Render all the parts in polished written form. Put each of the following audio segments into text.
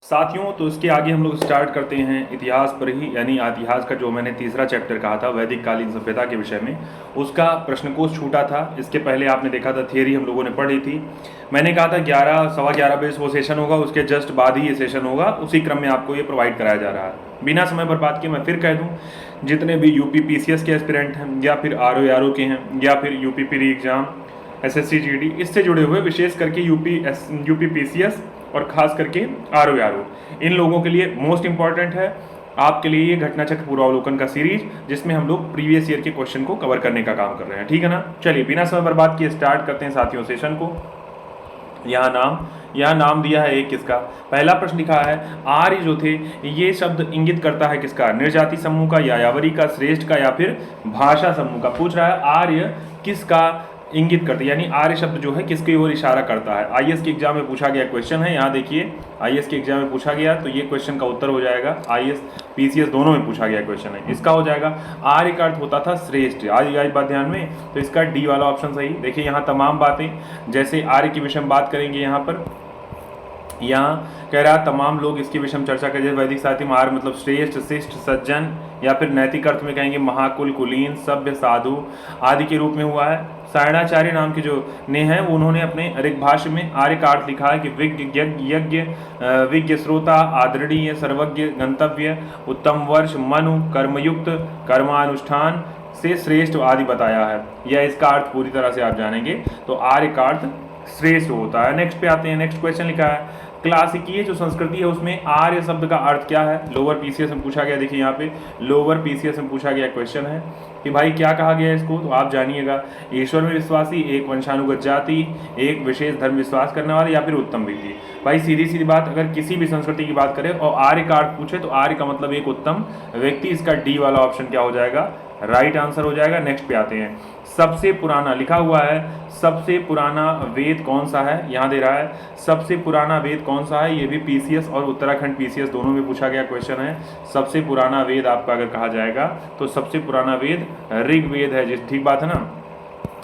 साथियों, तो इसके आगे हम लोग स्टार्ट करते हैं इतिहास पर ही, यानी इतिहास का जो मैंने तीसरा चैप्टर कहा था वैदिक कालीन सभ्यता के विषय में, उसका प्रश्नकोश छूटा था। इसके पहले आपने देखा था थियरी हम लोगों ने पढ़ी थी। मैंने कहा था 11 सवा 11 बजे वो सेशन होगा, उसके जस्ट बाद ही ये सेशन होगा, उसी क्रम में आपको ये प्रोवाइड कराया जा रहा है। बिना समय बर्बाद किए मैं फिर कह दूँ, जितने भी यूपी पीसीएस के एस्पिरेंट हैं या फिर आरओ के हैं या फिर UP pre exam SSC GD इससे जुड़े हुए, विशेष करके यूपी पीसीएस और खास करके आरओ, इन लोगों के लिए मोस्ट इंपॉर्टेंट है आपके लिए ये घटनाचक्र पूर्वावलोकन का सीरीज, जिसमें हम लोग प्रीवियस ईयर के क्वेश्चन को कवर करने का काम कर रहे हैं। ठीक है ना। चलिए बिना समय बर्बाद किए स्टार्ट करते हैं साथियों सेशन को। यहाँ नाम दिया है एक किसका। पहला प्रश्न लिखा है आर्य जो थे, ये शब्द इंगित करता है किसका, निर्जाति समूह का, यायावरी का, श्रेष्ठ का या फिर भाषा समूह का। पूछ रहा है आर्य किसका इंगित करते, यानी आर्य शब्द जो है किसकी ओर इशारा करता है। आईएएस के एग्जाम में पूछा गया क्वेश्चन है, यहाँ देखिए आईएएस के एग्जाम में पूछा गया, तो ये क्वेश्चन का उत्तर हो जाएगा। आईएएस पीसीएस दोनों में पूछा गया क्वेश्चन है, इसका हो जाएगा आर्य का अर्थ होता था श्रेष्ठ। आज बात ध्यान में, तो इसका डी वाला ऑप्शन सही। देखिए यहाँ तमाम बातें, जैसे आर्य की विषय में बात करेंगे, यहाँ कह रहा तमाम लोग इसकी विषय में चर्चा करें। वैदिक साहित्य में आर्य मतलब श्रेष्ठ, शिष्ट, सज्जन, या फिर नैतिक अर्थ में कहेंगे महाकुल, कुलीन, सभ्य, साधु आदि के रूप में हुआ है। सायणाचार्य नाम के जो ने हैं, उन्होंने अपने ऋग्भाष्य में आर्य का अर्थ लिखा है कि विज्ञ, यज्ञ, विज्ञ, श्रोता, आदरणीय, सर्वज्ञ, गंतव्य, उत्तम वर्ष, मनु, कर्मयुक्त, कर्मानुष्ठान से श्रेष्ठ आदि बताया है। यह इसका अर्थ पूरी तरह से आप जानेंगे, तो आर्य का अर्थ श्रेष्ठ होता है। नेक्स्ट पे आते हैं। नेक्स्ट क्वेश्चन लिखा है क्लासिकीय जो संस्कृति है उसमें आर्य शब्द का अर्थ क्या है। लोअर पीसीएस में पूछा गया। देखिए यहाँ पे लोअर पीसीएस में पूछा गया क्वेश्चन है कि भाई क्या कहा गया इसको, तो आप जानिएगा। ईश्वर में विश्वासी, एक वंशानुगत जाति, एक विशेष धर्म विश्वास करने वाले, या फिर उत्तम व्यक्ति। भाई सीधी सीधी बात, अगर किसी भी संस्कृति की बात करें और आर्य का अर्थ पूछे, तो आर्य का मतलब एक उत्तम व्यक्ति। इसका डी वाला ऑप्शन क्या हो जाएगा, राइट आंसर हो जाएगा। नेक्स्ट पे आते हैं। सबसे पुराना लिखा हुआ है, सबसे पुराना वेद कौन सा है, यहाँ दे रहा है सबसे पुराना वेद कौन सा है। ये भी पीसीएस और उत्तराखंड पीसीएस दोनों में पूछा गया क्वेश्चन है। सबसे पुराना वेद आपका अगर कहा जाएगा तो सबसे पुराना वेद ऋग्वेद है, जिस ठीक बात है ना।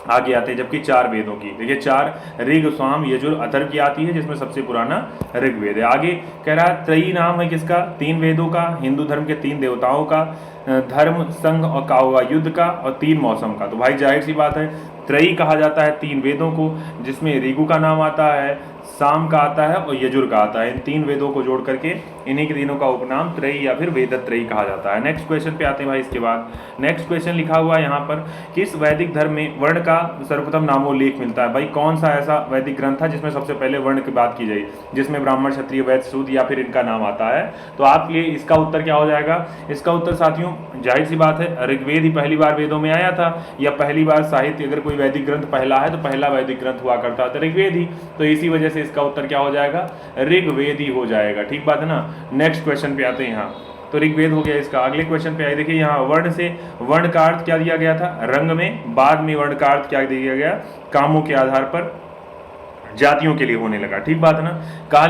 आगे आते हैं, जबकि 4 वेदों की देखिए 4 ऋग, साम, यजुर, अथर्व की आती है, जिसमें सबसे पुराना ऋग्वेद है। आगे कह रहा है त्रयी नाम है किसका, 3 वेदों का, हिंदू धर्म के 3 देवताओं का, धर्म, संघ और का होगा युद्ध का, और 3 मौसम का। तो भाई जाहिर सी बात है त्रयी कहा जाता है 3 वेदों को, जिसमें ऋगु का नाम आता है, साम का आता है और यजुर का आता है। इन 3 वेदों को जोड़ करके इन्हीं के तीनों का उपनाम त्रयी या फिर वेदत्रयी कहा जाता है। नेक्स्ट क्वेश्चन पे आते हैं भाई। इसके बाद नेक्स्ट क्वेश्चन लिखा हुआ है यहाँ पर, किस वैदिक धर्म में वर्ण का सर्वप्रथम नामोल्लेख मिलता है। भाई कौन सा ऐसा वैदिक ग्रंथ था जिसमें सबसे पहले वर्ण की बात की जाए, जिसमें ब्राह्मण, क्षत्रिय, वैश्य, शूद्र या फिर इनका नाम आता है। तो आप ये इसका उत्तर क्या हो जाएगा। इसका उत्तर साथियों जाहिर सी बात है ऋग्वेद ही पहली बार वेदों में आया था, या पहली बार साहित्य अगर कोई वैदिक ग्रंथ पहला है तो पहला वैदिक ग्रंथ हुआ करता था ऋग्वेद ही। तो इसी वजह से इसका उत्तर क्या हो जाएगा, ऋग्वेद ही हो जाएगा। ठीक बात है ना। नेक्स्ट क्वेश्चन पे आते हैं। यहाँ तो ऋग्वेद हो गया इसका। अगले क्वेश्चन पे आए, देखिए यहाँ वर्ण से वर्ण का अर्थ क्या दिया गया था रंग में, बाद में वर्ण का अर्थ क्या दिया गया, कामों के आधार पर जातियों के लिए होने लगा। ठीक बात है ना। कहाँ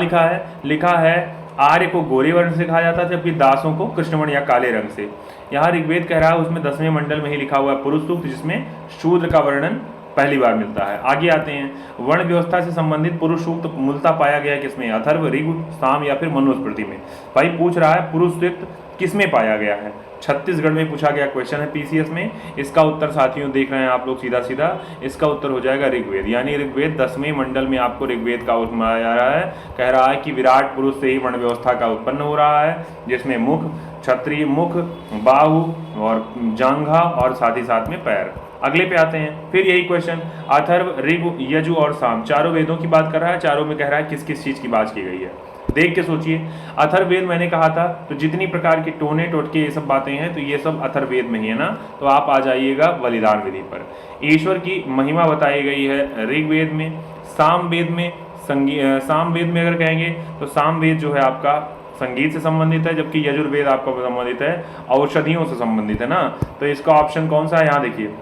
लिखा है आर्य को गोरे वर्ण से कहा जाता है, जबकि दासों को कृष्ण वर्ण या काले रंग से। यहाँ ऋग्वेद कह रहा है उसमें 10वें मंडल में ही लिखा हुआ है पुरुष सूक्त, जिसमें शूद्र का वर्णन पहली बार मिलता है। आगे आते हैं। वर्ण व्यवस्था से संबंधित पुरुष सूक्त मूलतः पाया गया किसमें, अथर्व, ऋग, साम या फिर मनुस्मृति में। भाई पूछ रहा है पुरुष सूक्त किसमें पाया गया है। छत्तीसगढ़ में पूछा गया क्वेश्चन है पीसीएस में। इसका उत्तर साथियों देख रहे हैं आप लोग सीधा सीधा, इसका उत्तर हो जाएगा ऋग्वेद। यानी ऋग्वेद 10वें मंडल में आपको ऋग्वेद का उत्तर आ रहा है। कह रहा है कि विराट पुरुष से ही वर्ण व्यवस्था का उत्पन्न हो रहा है, जिसमें मुख, क्षत्रिय मुख, बाहु और जांघा और साथ ही साथ में पैर। अगले पे आते हैं। फिर यही क्वेश्चन, अथर्व, ऋग, यजु और साम 4 वेदों की बात कर रहा है। 4 में कह रहा है किस किस चीज की बात की गई है। देख के सोचिए। अथर्ववेद मैंने कहा था, तो जितनी प्रकार के टोने टोटके ये सब बातें हैं, तो ये सब अथर्ववेद में ही है ना। तो आप आ जाइएगा बलिदान विधि पर। ईश्वर की महिमा बताई गई है ऋग्वेद में। सामवेद में अगर कहेंगे तो सामवेद जो है आपका संगीत से संबंधित है, जबकि यजुर्वेद आपका संबंधित है औषधियों से संबंधित है ना। तो इसका ऑप्शन कौन सा है, यहाँ देखिए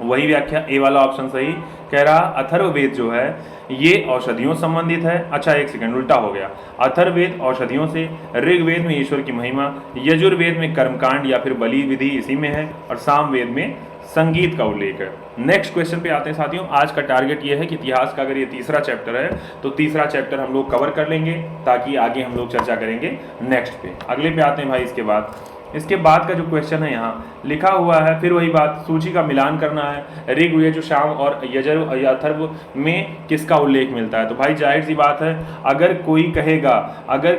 वही व्याख्या, ए वाला ऑप्शन सही। कह रहा अथर्ववेद जो है ये औषधियों संबंधित है। अच्छा एक सेकंड, उल्टा हो गया। अथर्ववेद औषधियों से, ऋग्वेद में ईश्वर की महिमा, यजुर्वेद में कर्मकांड या फिर बलि विधि इसी में है, और सामवेद में संगीत का उल्लेख है। नेक्स्ट क्वेश्चन पे आते हैं साथियों। आज का टारगेट ये है कि इतिहास का अगर ये तीसरा चैप्टर है तो तीसरा चैप्टर हम लोग कवर कर लेंगे ताकि आगे हम लोग चर्चा करेंगे नेक्स्ट पे। अगले पे आते हैं भाई। इसके बाद का जो क्वेश्चन है यहाँ लिखा हुआ है, फिर वही बात, सूची का मिलान करना है। ऋग, यजु, साम और यजुर या अथर्व में किसका उल्लेख मिलता है। तो भाई जाहिर सी बात है, अगर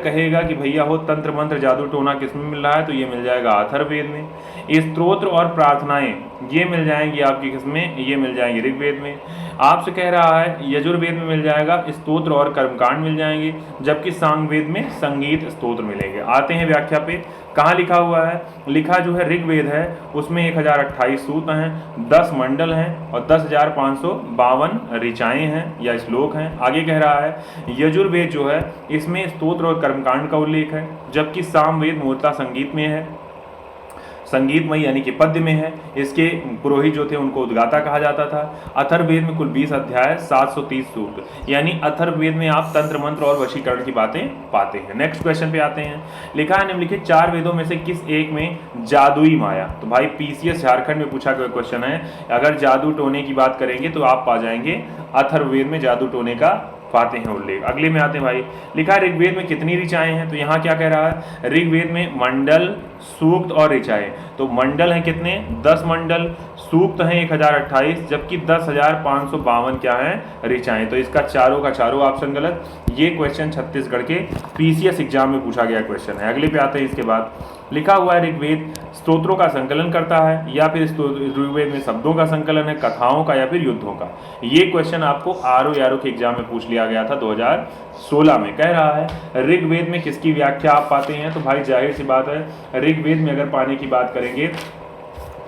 कहेगा कि भैया हो तंत्र मंत्र जादू टोना किसमें मिल रहा है, तो ये मिल जाएगा अथर्ववेद में। स्तोत्र और प्रार्थनाएं ये मिल जाएंगी आपकी किसमें, ये मिल जाएंगे ऋग्वेद में। आपसे कह रहा है यजुर्वेद में मिल जाएगा स्तोत्र और कर्मकांड मिल जाएंगे, जबकि सामवेद में संगीत स्तोत्र मिलेंगे। आते हैं व्याख्या पे। कहाँ लिखा हुआ है, लिखा जो है ऋग्वेद है उसमें 1028 सूत्र हैं, 10 मंडल हैं और 10,552 ऋचाएँ हैं या श्लोक हैं। आगे कह रहा है यजुर्वेद जो है इसमें स्तोत्र और कर्मकांड का उल्लेख है, जबकि सामवेद मूलतः संगीत में है, संगीतमय यानी कि पद्य में है। इसके पुरोहित जो थे उनको उद्गाता कहा जाता था। अथर्ववेद में कुल 20 अध्याय, 730 सूत्र, यानी अथर्ववेद में आप तंत्र मंत्र और वशीकरण की बातें पाते हैं। नेक्स्ट क्वेश्चन पे आते हैं। लिखा है निम्नलिखित 4 वेदों में से किस एक में जादुई माया। तो भाई पीसीएस झारखंड में पूछा गया क्वेश्चन है। अगर जादू टोने की बात करेंगे तो आप पा जाएंगे अथर्ववेद में जादू टोने का पाते हैं उल्लेख। अगले में आते हैं भाई। लिखा है ऋग्वेद में कितनी ऋचाएं हैं। तो यहाँ क्या कह रहा है, ऋग्वेद में मंडल, सूक्त और ऋचाएं। तो मंडल हैं कितने, 10 मंडल, सूक्त हैं 1028, जबकि 10,552 क्या हैं ऋचाएं। तो इसका चारों का चारों ऑप्शन गलत। ये क्वेश्चन छत्तीसगढ़ के पीसीएस एग्जाम में पूछा गया क्वेश्चन है। अगले पे आते हैं। इसके बाद लिखा हुआ है ऋग्वेद स्तोत्रों का संकलन करता है या फिर ऋग्वेद में शब्दों का संकलन है, कथाओं का या फिर युद्धों का। ये क्वेश्चन आपको आरओ के एग्जाम में पूछ लिया गया था 2016 में। कह रहा है ऋग्वेद में किसकी व्याख्या आप पाते हैं। तो भाई जाहिर सी बात है ऋग्वेद में अगर पाने की बात करेंगे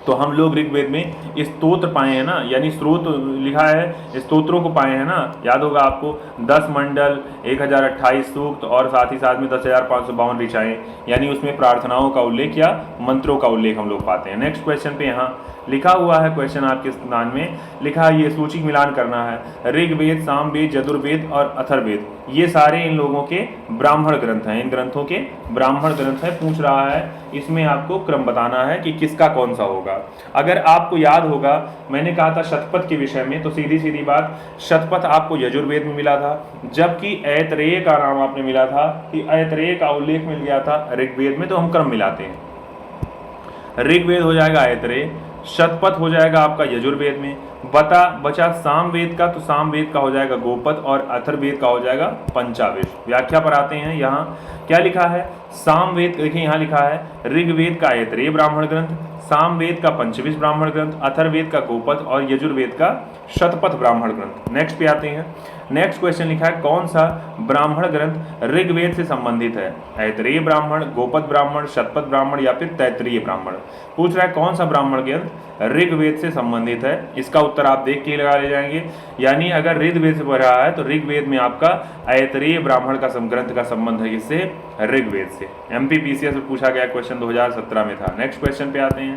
तो हम लोग ऋग्वेद में स्तोत्र पाए हैं ना, यानी स्रोत लिखा है स्तोत्रों को पाए हैं ना। याद होगा आपको 10 मंडल, 1028 सूक्त और साथ ही साथ में 10,552 ऋचाएं, यानी उसमें प्रार्थनाओं का उल्लेख या मंत्रों का उल्लेख हम लोग पाते हैं। नेक्स्ट क्वेश्चन पे यहाँ लिखा हुआ है, क्वेश्चन आपके स्थान में लिखा है ये सूची मिलान करना है। ऋग्वेद, सामवेद, यजुर्वेद और अथर्ववेद ये सारे इन लोगों के ब्राह्मण ग्रंथ हैं, इन ग्रंथों के ब्राह्मण ग्रंथ है। पूछ रहा है इसमें आपको क्रम बताना है कि किसका कौन सा होगा। अगर आपको याद होगा मैंने कहा था शतपथ के विषय में, तो सीधी सीधी बात शतपथ आपको यजुर्वेद में मिला था, जबकि ऐतरेय का नाम आपने मिला था कि ऐतरेय का उल्लेख मिल गया था ऋग्वेद में। तो हम क्रम मिलाते हैं। ऋग्वेद हो जाएगा ऐतरेय, शतपथ हो जाएगा आपका यजुर्वेद में, बचा सामवेद का, तो सामवेद का हो जाएगा गोपद और अथर्ववेद का हो जाएगा पंचावेश। व्याख्या पर आते हैं। यहाँ क्या लिखा है, सामवेद देखिए यहाँ लिखा है ऋग्वेद का ऐतरेय ब्राह्मण ग्रंथ, सामवेद का पंचविश ब्राह्मण ग्रंथ, अथर्ववेद का गोपद और यजुर्वेद का शतपथ ब्राह्मण ग्रंथ। नेक्स्ट पे आते हैं। नेक्स्ट क्वेश्चन लिखा है कौन सा ब्राह्मण ग्रंथ ऋग्वेद से संबंधित है। ऐतरेय ब्राह्मण, गोपद ब्राह्मण, शतपथ ब्राह्मण या फिर तैतरीय ब्राह्मण। पूछ रहा है कौन सा ब्राह्मण ग्रंथ ऋग्वेद से संबंधित है। इसका उत्तर आप देख के लगा ले जाएंगे। यानी अगर ऋग्वेद से पढ़ रहा है तो ऋग्वेद में आपका ऐतरेय ब्राह्मण का ग्रंथ का संबंध है किससे, ऋग्वेद से। एमपीपीसीएस में पूछा गया क्वेश्चन 2017 में था। नेक्स्ट क्वेश्चन पे आते हैं।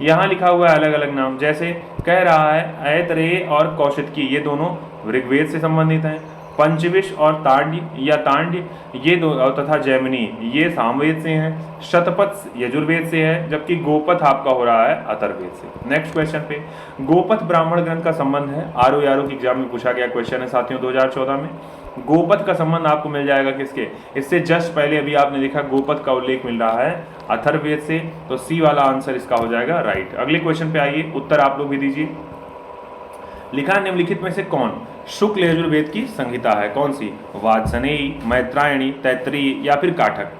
यहाँ लिखा हुआ है अलग अलग नाम, जैसे कह रहा है ऐतरेय और कौशिकी ये दोनों ऋग्वेद से संबंधित हैं, पंचविश और तांड्य ये दो तथा जैमिनी ये सामवेद से हैं, शतपथ यजुर्वेद से है, जबकि गोपथ आपका हो रहा है अथर्ववेद से। नेक्स्ट क्वेश्चन पे गोपथ ब्राह्मण ग्रंथ का संबंध है, आरओ की एग्जाम में पूछा गया क्वेश्चन है साथियों 2014 में। गोपथ का संबंध आपको मिल जाएगा किसके, इससे जस्ट पहले अभी आपने देखा गोपथ का उल्लेख मिल रहा है अथर्ववेद से, तो सी वाला आंसर इसका हो जाएगा राइट। अगले क्वेश्चन पे आइए, उत्तर आप लोग भी दीजिए। लिखा निम्नलिखित में से कौन शुक्ल यजुर्वेद की संहिता है, कौन सी, वाजसनेयी, मैत्रायणी, तैत्तिरीय या फिर काठक।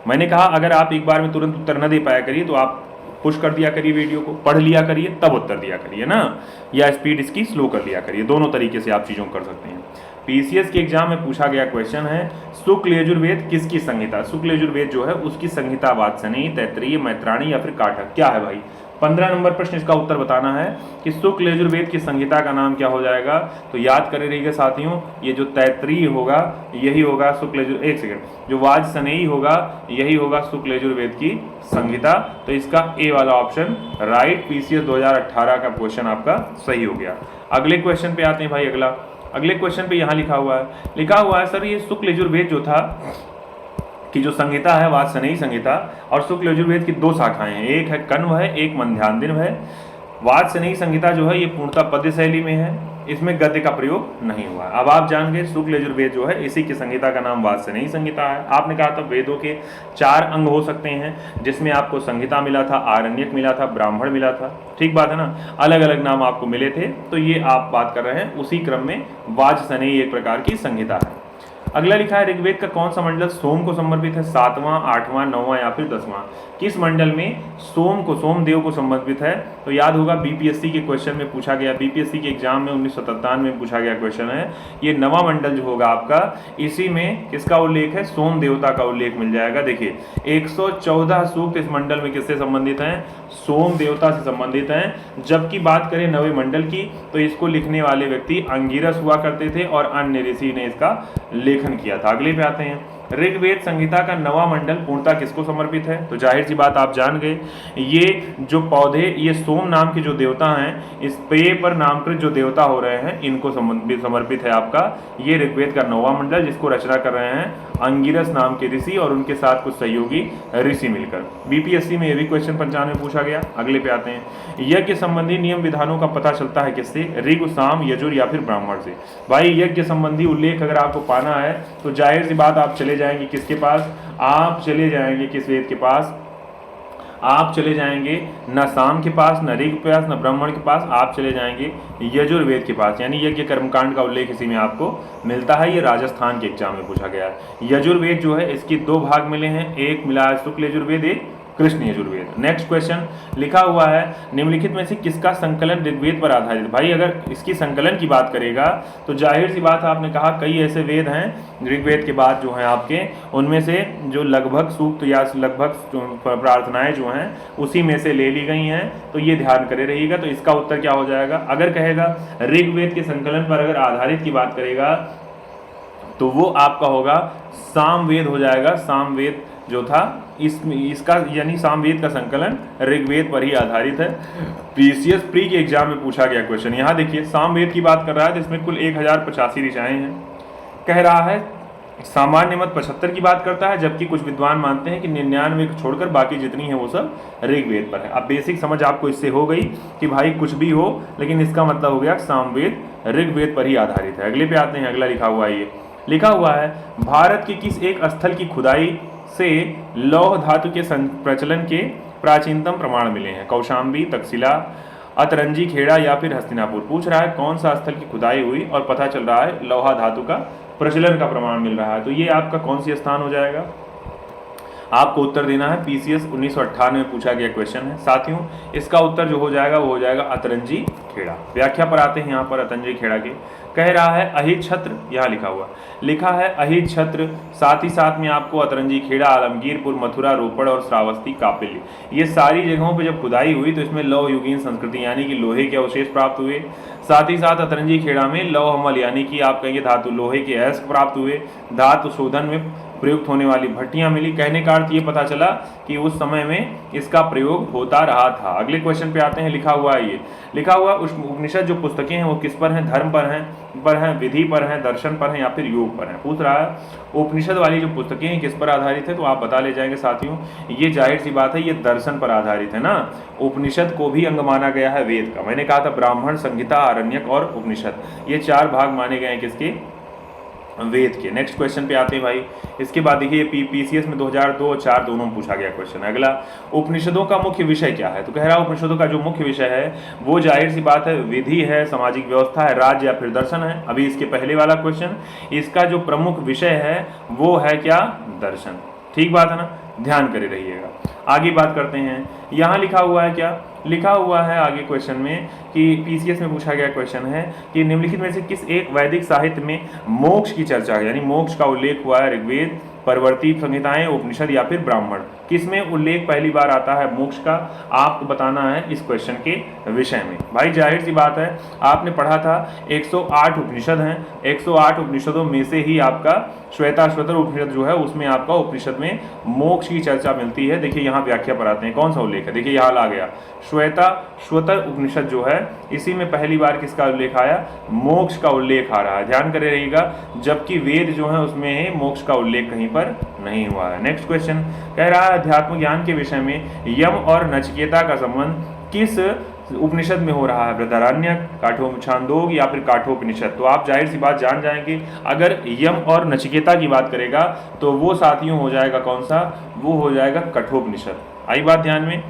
मैंने कहा अगर आप एक बार में तुरंत उत्तर न दे पाया करिए तो आप पुश कर दिया करिए, वीडियो को पढ़ लिया करिए तब उत्तर दिया करिए ना, या स्पीड इसकी स्लो कर लिया करिए, दोनों तरीके से आप चीज़ों को कर सकते हैं। पीसीएस के एग्जाम में पूछा गया क्वेश्चन है शुक्ल यजुर्वेद किसकी संहिता, शुक्ल यजुर्वेद जो है उसकी संहिता वाजसनेयी, तैत्तिरीय, मैत्रायणी या फिर काठक क्या है भाई। 15 नंबर प्रश्न इसका उत्तर बताना है कि शुक्ल यजुर्वेद की संहिता का नाम क्या हो जाएगा। तो याद करे रहिएगा साथियों, ये जो तैत्तिरीय होगा यही होगा शुक्ल यजुर्वेद, एक सेकंड, जो वाजसनेयी होगा यही होगा शुक्ल यजुर्वेद की संहिता। तो इसका ए वाला ऑप्शन राइट, पीसीएस 2018 का क्वेश्चन आपका सही हो गया। अगले क्वेश्चन पे आते हैं भाई। अगले क्वेश्चन पे यहाँ लिखा हुआ है सर ये शुक्ल यजुर्वेद जो था कि जो संहिता है वाजसनेयी संहिता, और शुक्ल यजुर्वेद की 2 शाखाएं हैं, एक है कण्व है, एक मध्यान्ह है। वाजसनेयी संहिता जो है ये पूर्णतः पद्य शैली में है, इसमें गद्य का प्रयोग नहीं हुआ। अब आप जान गए शुक्ल यजुर्वेद जो है इसी की संहिता का नाम वाजसनेयी संहिता है। आपने कहा था वेदों के 4 अंग हो सकते हैं, जिसमें आपको संहिता मिला था, आरण्यक मिला था, ब्राह्मण मिला था, ठीक बात है ना, अलग अलग नाम आपको मिले थे, तो ये आप बात कर रहे हैं उसी क्रम में वाजसनेयी एक प्रकार की संहिता है। अगला लिखा है ऋग्वेद का कौन सा मंडल सोम को समर्पित है, 7वां, 8वां, 9वां या फिर 10वां। किस मंडल में सोमदेव को समर्पित है? तो याद होगा बीपीएससी के क्वेश्चन में पूछा गया, बीपीएससी के एग्जाम में 1997 में पूछा गया क्वेश्चन है। ये 9वां मंडल जो होगा आपका, इसी में किसका उल्लेख है? सोम देवता का उल्लेख मिल जाएगा। देखिए 114 सूक्त इस मंडल में किससे संबंधित हैं? सोम देवता से संबंधित हैं। जबकि बात करें 9वें मंडल की, तो इसको लिखने वाले व्यक्ति अंगिरस हुआ करते थे और अन्य ऋषि ने इसका लेखन किया था। अगले पे आते हैं, ऋग्वेद संहिता का 9वां मंडल पूर्णतः किसको समर्पित है? तो जाहिर सी बात आप जान गए, ये जो पौधे, ये सोम नाम के जो देवता हैं, इस पेय पर नामकृत जो देवता हो रहे हैं, इनको समर्पित है आपका ये ऋग्वेद का 9वां मंडल, जिसको रचना कर रहे हैं अंगिरस नाम के ऋषि और उनके साथ कुछ सहयोगी ऋषि मिलकर। बीपीएससी में ये भी क्वेश्चन 95 में पूछा गया। अगले पे आते हैं, यज्ञ संबंधी नियम विधानों का पता चलता है किससे? ऋग, साम, यजुर या फिर ब्राह्मण से। भाई यज्ञ संबंधी उल्लेख अगर आपको पाना है तो जाहिर सी बात आप चले जाएंगे किसके पास? आप चले जाएंगे किस वेद के पास? आप चले जाएंगे न साम के पास, न ऋग के पास, न ब्राह्मण के पास, आप चले जाएंगे यजुर्वेद के पास। यानी यज्ञ कर्मकांड का उल्लेख इसी में आपको मिलता है। ये राजस्थान के एग्जाम में पूछा गया है। यजुर्वेद जो है इसकी 2 भाग मिले हैं, एक मिला है शुक्ल यजुर्वेद, एक कृष्ण यजुर्वेद। नेक्स्ट क्वेश्चन लिखा हुआ है, निम्नलिखित में से किसका संकलन ऋग्वेद पर आधारित? भाई अगर इसकी संकलन की बात करेगा तो जाहिर सी बात है, आपने कहा कई ऐसे वेद हैं ऋग्वेद के बाद जो हैं आपके, उनमें से जो लगभग सूक्त या लगभग प्रार्थनाएं जो हैं उसी में से ले ली गई हैं, तो ये ध्यान करे रहिएगा। तो इसका उत्तर क्या हो जाएगा? अगर कहेगा ऋग्वेद के संकलन पर अगर आधारित की बात करेगा तो वो आपका होगा सामवेद हो जाएगा। सामवेद जो था इसका यानी सामवेद का संकलन ऋग्वेद पर ही आधारित है। पीसीएस प्री के एग्जाम में पूछा गया क्वेश्चन। यहाँ देखिए सामवेद की बात कर रहा है तो इसमें कुल 1085 ऋचाएं हैं। कह रहा है सामान्य मत 75 की बात करता है, जबकि कुछ विद्वान मानते हैं कि 99 को छोड़कर बाकी जितनी है वो सब ऋग्वेद पर है। अब बेसिक समझ आपको इससे हो गई कि भाई कुछ भी हो, लेकिन इसका मतलब हो गया सामवेद ऋग्वेद पर ही आधारित है। अगले पे आते हैं, अगला लिखा हुआ है, ये लिखा हुआ है भारत के किस एक स्थल की खुदाई से लौह धातु के प्रचलन के प्राचीनतम प्रमाण मिले हैं? कौशाम्बी, तक्षशिला, अतरंजी खेड़ा या फिर हस्तिनापुर। पूछ रहा है कौन सा स्थल की खुदाई हुई और पता चल रहा है लोहा धातु का प्रचलन का प्रमाण मिल रहा है, तो ये आपका कौन सी स्थान हो जाएगा? आपको उत्तर देना है। पीसीएस 1998 में पूछा गया क्वेश्चन है साथियों। इसका उत्तर जो हो जाएगा वो हो जाएगा अतरंजी खेड़ा। व्याख्या पर आते हैं यहाँ पर अतरंजी खेड़ा के। कह रहा है अहित छत्र, यहाँ लिखा है अहित छत्र, साथ ही साथ में आपको अतरंजी खेड़ा, आलमगीरपुर, मथुरा, रोपड़ और श्रावस्ती, कापिल, ये सारी जगहों पर जब खुदाई हुई तो इसमें लौह युगीन संस्कृति यानी कि लोहे के अवशेष प्राप्त हुए। साथ ही साथ अतरंजी खेड़ा में लौहमल यानी कि आप कहेंगे धातु लोहे के अयस्क प्राप्त हुए। धातु शोधन में प्रयुक्त होने वाली भट्टियां मिली। कहने का अर्थ ये पता चला कि उस समय में इसका प्रयोग होता रहा था। अगले क्वेश्चन पे आते हैं, लिखा हुआ है, ये लिखा हुआ उपनिषद जो पुस्तकें हैं वो किस पर हैं? धर्म पर हैं, विधि पर हैं, दर्शन पर हैं या फिर योग पर हैं। पूछ रहा है उपनिषद वाली जो पुस्तकें हैं किस पर आधारित है, तो आप बता ले जाएंगे साथियों, ये जाहिर सी बात है ये दर्शन पर आधारित है ना। उपनिषद को भी अंग माना गया है वेद का। मैंने कहा था ब्राह्मण, संहिता, आरण्यक और उपनिषद, ये 4 भाग माने गए हैं किसके? वेद के। नेक्स्ट क्वेश्चन पे आते हैं भाई। इसके बाद देखिए पीसीएस में 2002 और 4 दोनों में पूछा गया क्वेश्चन। अगला, उपनिषदों का मुख्य विषय क्या है? तो कह रहा है उपनिषदों का जो मुख्य विषय है वो जाहिर सी बात है विधि है, सामाजिक व्यवस्था है, राज्य या फिर दर्शन है। अभी इसके पहले वाला क्वेश्चन, इसका जो प्रमुख विषय है वो है क्या? दर्शन। ठीक बात है ना, ध्यान करे रहिएगा। आगे बात करते हैं, यहाँ लिखा हुआ है क्या? लिखा हुआ है आगे क्वेश्चन में कि पीसीएस में पूछा गया क्वेश्चन है कि निम्नलिखित में से किस एक वैदिक साहित्य में मोक्ष की चर्चा है, यानी मोक्ष का उल्लेख हुआ है? ऋग्वेद, परवर्ती संहिताएं, उपनिषद या फिर ब्राह्मण। किसमें उल्लेख पहली बार आता है मोक्ष का? आपको बताना है इस क्वेश्चन के विषय में। भाई जाहिर सी बात है, आपने पढ़ा था 108 उपनिषद हैं, 108 उपनिषदों में से ही आपका श्वेताश्वतर उपनिषद जो है उसमें आपका उपनिषद में मोक्ष की चर्चा मिलती है। देखिए यहाँ व्याख्या पर आते हैं, कौन सा उल्लेख है? देखिए यहाँ आ गया श्वेताश्वतर उपनिषद जो है, इसी में पहली बार किसका उल्लेख आया? मोक्ष का उल्लेख आ रहा है, ध्यान करे रहिएगा। जबकि वेद जो है उसमें मोक्ष का उल्लेख कहीं पर नहीं हुआ है। नेक्स्ट क्वेश्चन कह रहा है अध्यात्म ज्ञान के विषय में यम और नचिकेता का संबंध किस उपनिषद में हो रहा है बृहदारण्यक, छांदोग या फिर काठोपनिषद। तो आप जाहिर सी बात जान जाएंगे, अगर यम और नचिकेता की बात करेगा तो वो साथियों हो जाएगा कौन सा, वो हो जाएगा कठोपनिषद। आई बात ध्यान में।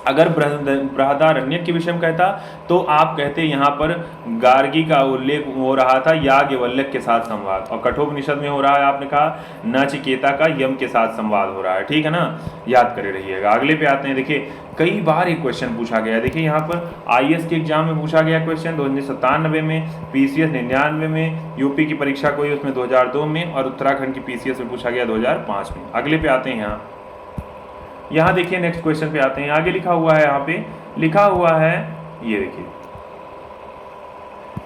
अगर बृहदारण्यक के विषय में कहता तो आप कहते यहाँ पर गार्गी का उल्लेख हो रहा था याज्ञवल्क्य के साथ संवाद, और कठोपनिषद में हो रहा है आपने कहा नचिकेता का यम के साथ संवाद हो रहा है, ठीक है ना, याद करे रहिएगा। अगले पे आते हैं। देखिए कई बार एक क्वेश्चन पूछा गया है, देखिए यहाँ पर आईएएस के एग्जाम में पूछा गया क्वेश्चन 1997 में, पीसीएस 99 में, यूपी की परीक्षा कोई उसमें 2002 में, और उत्तराखंड की पीसीएस में पूछा गया 2005 में। अगले पे आते हैं। यहाँ देखिए नेक्स्ट क्वेश्चन पे आते हैं। आगे लिखा हुआ है, यहाँ पे लिखा हुआ है, ये देखिए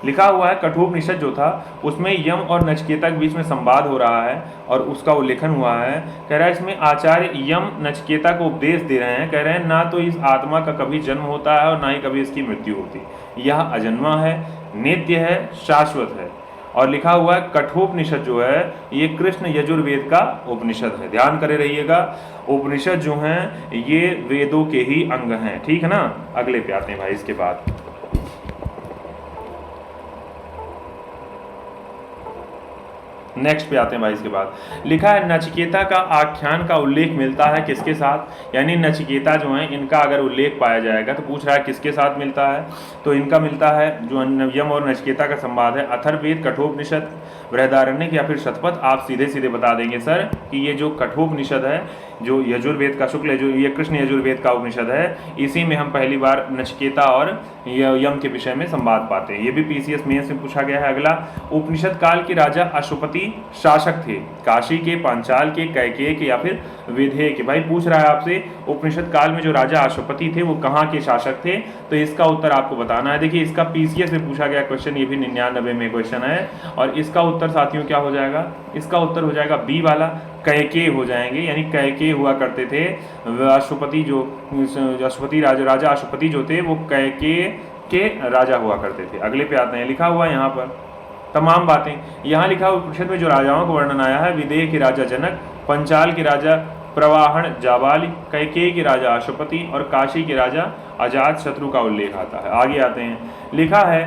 लिखा हुआ है कठोपनिषद जो था उसमें यम और नचिकेता के बीच में संवाद हो रहा है और उसका उल्लेखन हुआ है। कह रहा है इसमें आचार्य यम नचिकेता को उपदेश दे रहे हैं, कह रहे हैं ना तो इस आत्मा का कभी जन्म होता है और ना ही कभी इसकी मृत्यु होती, यह अजन्मा है, नित्य है, शाश्वत है। और लिखा हुआ है कठोपनिषद जो है ये कृष्ण यजुर्वेद का उपनिषद है। ध्यान करे रहिएगा, उपनिषद जो हैं ये वेदों के ही अंग हैं, ठीक है ना। अगले पे आते हैं भाई। इसके बाद नेक्स्ट पे आते हैं भाई। इसके बाद लिखा है नचिकेता का आख्यान का उल्लेख मिलता है किसके साथ, यानी नचिकेता जो है इनका अगर उल्लेख पाया जाएगा तो पूछ रहा है किसके साथ मिलता है, तो इनका मिलता है जो यम और नचिकेता का संवाद है अथर्ववेद, कठोपनिषद, बृहदारण्यक या फिर शतपथ। आप सीधे सीधे बता देंगे सर कि ये जो कठोपनिषद है जो यजुर्वेद का शुक्ल है, जो ये कृष्ण यजुर्वेद का उपनिषद है, इसी में हम पहली बार नचिकेता और यम के विषय में संवाद पाते हैं। ये भी पीसीएस मेंस में पूछा गया है। अगला, उपनिषद काल के राजा अशुपति शासक थे, काशी के, पांचाल के, कैकेय के या फिर विदेह के। भाई पूछ रहा है आपसे उपनिषद काल में जो राजा अशुपति थे वो कहाँ के शासक थे, तो इसका उत्तर आपको बताना है। देखिए इसका पीसीएस में पूछा गया क्वेश्चन, ये भी 99 में क्वेश्चन है, और इसका उत्तर साथियों क्या हो जाएगा, इसका उत्तर हो जाएगा बी वाला, कैकेय हो जाएंगे। यानी कैकेय हुआ करते थे अशुपति, जो अशुपति राजा अशुपति जो थे वो कैकेय के राजा हुआ करते थे। अगले पे आते हैं। लिखा हुआ है यहाँ पर तमाम बातें, यहाँ लिखा हुआ उपनिषद में जो राजाओं का वर्णन आया है, विदेह के राजा जनक, पंचाल के राजा प्रवाहण जाबाली, कैकेय के राजा अशुपति और काशी के राजा अजात शत्रु का उल्लेख आता है। आगे आते हैं। लिखा है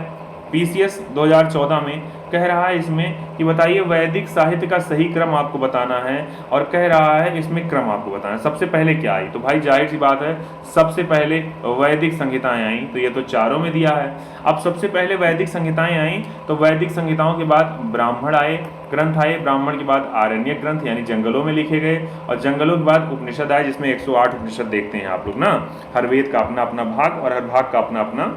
पीसीएस 2014 में कह रहा है इसमें कि बताइए वैदिक साहित्य का सही क्रम आपको बताना है, और कह रहा है इसमें क्रम आपको बताना है। सबसे पहले क्या आई, तो भाई जाहिर सी बात है सबसे पहले वैदिक संहिताएं आई, तो ये तो चारों में दिया है। अब सबसे पहले वैदिक संहिताएं आई, तो वैदिक संहिताओं के बाद ब्राह्मण आए, ग्रंथ आए, ब्राह्मण के बाद आरण्यक ग्रंथ यानी जंगलों में लिखे गए, और जंगलों के बाद उपनिषद आए जिसमें 108 उपनिषद देखते हैं आप लोग ना। हर वेद का अपना अपना भाग और हर भाग का अपना अपना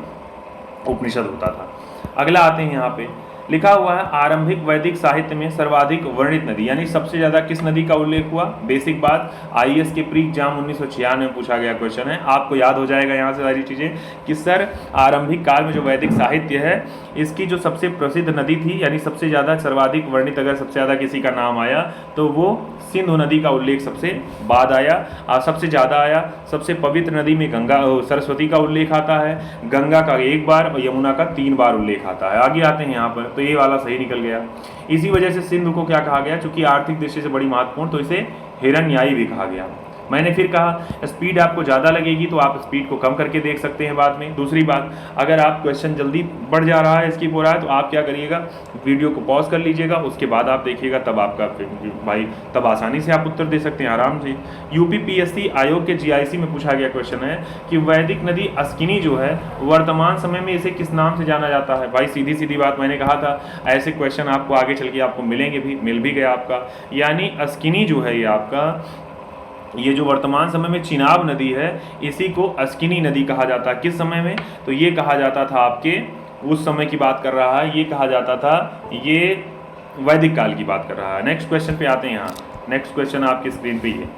उपनिषद होता था। अगला आते हैं यहाँ पे। लिखा हुआ है आरंभिक वैदिक साहित्य में सर्वाधिक वर्णित नदी, यानी सबसे ज्यादा किस नदी का उल्लेख हुआ। बेसिक बात, आईएएस के प्री एग्जाम 1996 में पूछा गया क्वेश्चन है, आपको याद हो जाएगा यहाँ से सारी चीजें कि सर आरंभिक काल में जो वैदिक साहित्य है इसकी जो सबसे प्रसिद्ध नदी थी, यानी सबसे ज्यादा सर्वाधिक वर्णित अगर सबसे ज्यादा किसी का नाम आया तो वो सिंधु नदी का उल्लेख सबसे बाद आया, सबसे ज्यादा आया। सबसे पवित्र नदी में गंगा सरस्वती का उल्लेख आता है, गंगा का 1 बार और यमुना का 3 बार उल्लेख आता है। आगे आते हैं यहाँ पर, तो ये वाला सही निकल गया। इसी वजह से सिंधु को क्या कहा गया, चूंकि आर्थिक दृष्टि से बड़ी महत्वपूर्ण, तो इसे हिरण्याई भी कहा गया। मैंने फिर कहा स्पीड आपको ज़्यादा लगेगी तो आप स्पीड को कम करके देख सकते हैं बाद में। दूसरी बात, अगर आप क्वेश्चन जल्दी बढ़ जा रहा है, स्किप हो रहा है, तो आप क्या करिएगा, वीडियो को पॉज कर लीजिएगा, उसके बाद आप देखिएगा, तब आपका भाई तब आसानी से आप उत्तर दे सकते हैं आराम से। यूपी पीएससी आयोग के जीआईसी में पूछा गया क्वेश्चन है कि वैदिक नदी अस्किनी जो है वर्तमान समय में इसे किस नाम से जाना जाता है। भाई सीधी सीधी बात, मैंने कहा था ऐसे क्वेश्चन आपको आगे चल के आपको मिलेंगे भी, मिल भी गया आपका। यानी अस्किनी जो है ये आपका, ये जो वर्तमान समय में चिनाब नदी है इसी को अस्किनी नदी कहा जाता है। किस समय में, तो ये कहा जाता था आपके उस समय की बात कर रहा है, ये कहा जाता था, ये वैदिक काल की बात कर रहा है। नेक्स्ट क्वेश्चन पे आते हैं। यहाँ नेक्स्ट क्वेश्चन आपकी स्क्रीन पे ये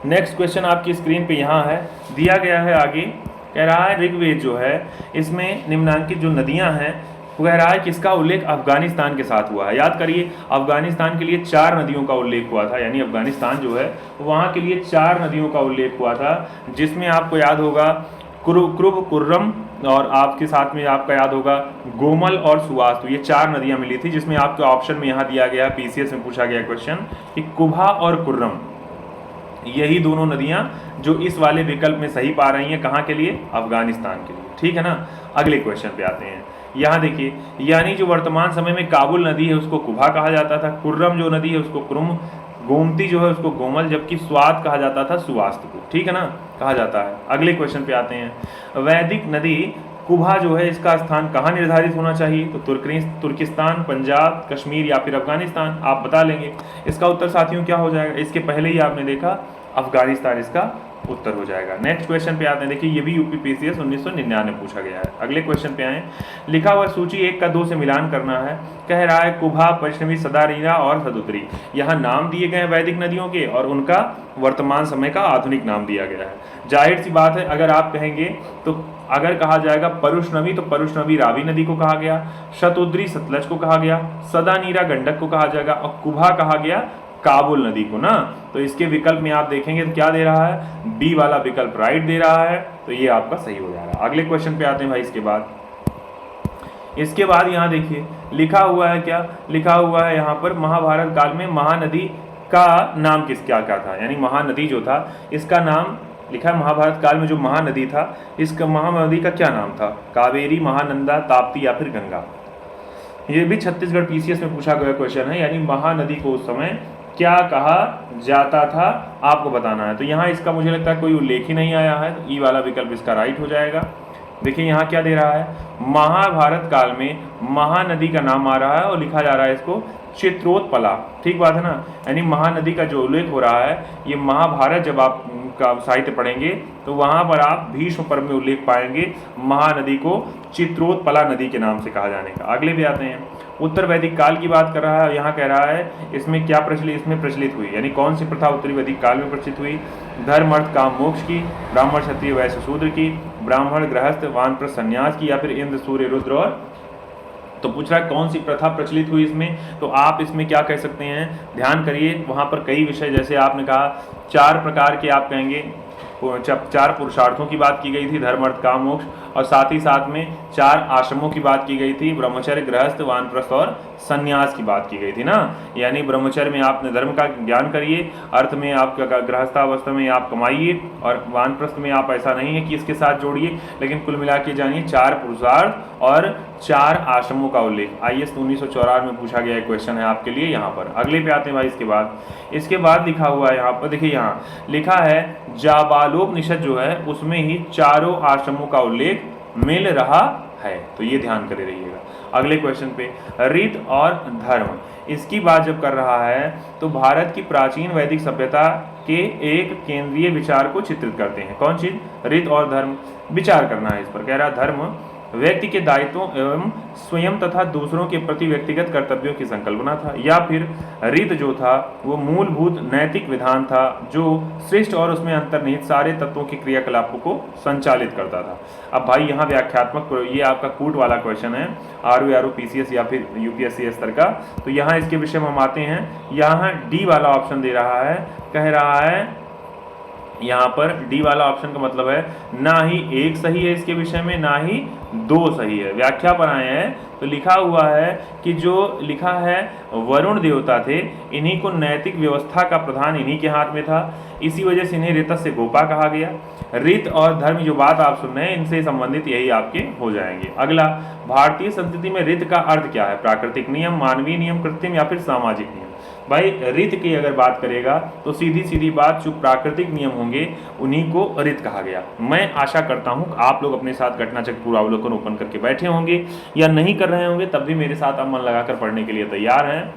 नेक्स्ट क्वेश्चन आपकी स्क्रीन पे यहाँ है, दिया गया है आगे। कह रहा है ऋग्वेद जो है इसमें निम्नांकित जो नदियाँ हैं, वो कह रहा है कि इसका उल्लेख अफगानिस्तान के साथ हुआ है। याद करिए अफगानिस्तान के लिए 4 नदियों का उल्लेख हुआ था, यानी अफगानिस्तान जो है वहाँ के लिए 4 नदियों का उल्लेख हुआ था, जिसमें आपको याद होगा क्रुब, कुर्रम, और आपके साथ में आपका याद होगा गोमल और सुवास। तो ये 4 नदियाँ मिली थी, जिसमें आपके ऑप्शन में यहाँ दिया गया, पीसीएस में पूछा गया क्वेश्चन कि कुभा और कुर्रम, यही दोनों नदियां जो इस वाले विकल्प में सही पा रही हैं, कहाँ के लिए? अफगानिस्तान के लिए। ठीक है ना। अगले क्वेश्चन पे आते हैं। यहाँ देखिए, यानी जो वर्तमान समय में काबुल नदी है उसको कुभा कहा जाता था, कुर्रम जो नदी है उसको कुरुम, गोमती जो है उसको गोमल, जबकि स्वात कहा जाता था सुवास्त को। ठीक है ना, कहा जाता है। अगले क्वेश्चन पे आते हैं। वैदिक नदी कुभा जो है इसका स्थान कहाँ निर्धारित होना चाहिए? तो तुर्किस्तान, पंजाब, कश्मीर या फिर अफगानिस्तान, आप बता लेंगे। इसका उत्तर साथियों क्या हो जाएगा? इसके पहले ही आपने देखा अफगानिस्तान इसका उत्तर हो जाएगा। नेक्स्ट क्वेश्चन पे आते हैं। देखिए ये भी यूपीपीसीएस 1999 पूछा गया है। अगले क्वेश्चन पे आए। लिखा हुआ सूची 1 का 2 से मिलान करना है। कह रहा है कुभा, वैष्णवी, सदारीरा और सदुत्री। यहाँ नाम दिए गए हैं वैदिक नदियों के और उनका वर्तमान समय का आधुनिक नाम दिया गया है। जाहिर सी बात है, अगर आप कहेंगे तो अगर कहा जाएगा परुष्णवी तो परुष्णवी रावी नदी को कहा गया, शतुद्री सतलज को कहा गया, सदानीरा गंडक को कहा जाएगा और कुभा कहा गया काबुल नदी को ना। तो इसके विकल्प में आप देखेंगे तो क्या दे रहा है? बी वाला विकल्प राइट दे रहा है, तो ये आपका सही हो जा रहा है। अगले क्वेश्चन पे आते हैं भाई। इसके बाद यहाँ देखिए लिखा हुआ है, क्या लिखा हुआ है यहाँ पर? महाभारत काल में महानदी का नाम क्या क्या था? यानी महानदी जो था इसका नाम लिखा है महाभारत काल में जो महानदी था, इसका महानदी का क्या नाम था? कावेरी, महानंदा, ताप्ती या फिर गंगा। ये भी छत्तीसगढ़ पीसीएस में पूछा गया क्वेश्चन है। यानी महानदी को उस समय क्या कहा जाता था, आपको बताना है। तो यहाँ इसका मुझे लगता है कोई उल्लेख ही नहीं आया है, तो ई वाला विकल्प इसका राइट हो जाएगा। देखिए यहाँ क्या दे रहा है? महाभारत काल में महानदी का नाम आ रहा है और लिखा जा रहा है इसको चित्रोत्पला। ठीक बात है ना। यानी महानदी का जो उल्लेख हो रहा है, ये महाभारत जब आप का साहित्य पढ़ेंगे तो वहाँ पर आप भीष्म पर्व में उल्लेख पाएंगे महानदी को चित्रोत्पला नदी के नाम से कहा जाने का। अगले भी आते हैं। उत्तर वैदिक काल की बात कर रहा है। यहाँ कह रहा है इसमें क्या प्रचलित, इसमें प्रचलित हुई, यानी कौन सी प्रथा उत्तरी वैदिक काल में प्रचलित हुई? धर्म, अर्थ, काम, मोक्ष की, ब्राह्मण, क्षत्रिय, वैश्य, शूद्र की, ब्राह्मण, गृहस्थ, वानप्रस्थ, संन्यास की, या फिर इंद्र, सूर्य, रुद्र और। तो पूछ रहा है कौन सी प्रथा प्रचलित हुई इसमें। तो आप इसमें क्या कह सकते हैं? ध्यान करिए, वहाँ पर कई विषय, जैसे आपने कहा 4 प्रकार के, आप कहेंगे 4 पुरुषार्थों की बात की गई थी, धर्म, अर्थ, काम, मोक्ष, और साथ ही साथ में 4 आश्रमों की बात की गई थी, ब्रह्मचर्य, गृहस्थ, वानप्रस्थ और संन्यास की बात की गई थी ना। यानी ब्रह्मचर्य में आपने धर्म का ज्ञान करिए, अर्थ में आप गृहस्थावस्था में आप कमाइए, और वानप्रस्थ में आप ऐसा नहीं है कि इसके साथ जोड़िए, लेकिन कुल मिला के जानिए 4 पुरुषार्थ और 4 आश्रमों का उल्लेख। IAS 1994 में पूछा गया क्वेश्चन है आपके लिए यहाँ पर। अगले पे आते हैं भाई। इसके बाद लिखा हुआ है यहाँ पर, देखिए यहाँ लिखा है जाबालोपनिषद जो है उसमें ही 4 आश्रमों का उल्लेख मिल रहा है, तो ये ध्यान करे रहिएगा। अगले क्वेश्चन पे रीत और धर्म, इसकी बात जब कर रहा है तो भारत की प्राचीन वैदिक सभ्यता के एक केंद्रीय विचार को चित्रित करते हैं। कौन चीज? रीत और धर्म। विचार करना है इस पर। कह रहा धर्म व्यक्ति के दायित्वों एवं स्वयं तथा दूसरों के प्रति व्यक्तिगत कर्तव्यों की संकल्पना था, या फिर रीत जो था वो मूलभूत नैतिक विधान था जो श्रेष्ठ और उसमें अंतर्निहित सारे तत्वों के क्रियाकलापों को संचालित करता था। अब भाई यहाँ व्याख्यात्मक, ये आपका कूट वाला क्वेश्चन है, RO PCS या फिर UPSC स्तर का। तो यहाँ इसके विषय में हम आते हैं। यहाँ डी वाला ऑप्शन दे रहा है, कह रहा है यहाँ पर डी वाला ऑप्शन का मतलब है ना ही 1 सही है इसके विषय में, ना ही 2 सही है। व्याख्या पर आए हैं तो लिखा हुआ है कि जो लिखा है वरुण देवता थे, इन्हीं को नैतिक व्यवस्था का प्रधान इन्हीं के हाथ में था, इसी वजह से इन्हें ऋतस्य गोपा कहा गया। रीत और धर्म जो बात आप सुन रहे हैं इनसे संबंधित यही आपके हो जाएंगे। अगला, भारतीय संस्कृति में रीत का अर्थ क्या है? प्राकृतिक नियम, मानवीय नियम, कृत्रिम या फिर सामाजिक नियम। भाई रीत की अगर बात करेगा तो सीधी सीधी बात, जो प्राकृतिक नियम होंगे उन्हीं को रीत कहा गया। मैं आशा करता हूं आप लोग अपने साथ घटनाचक्र पूर्वावलोकन ओपन करके बैठे होंगे, या नहीं कर रहे होंगे तब भी मेरे साथ आप मन लगाकर पढ़ने के लिए तैयार हैं।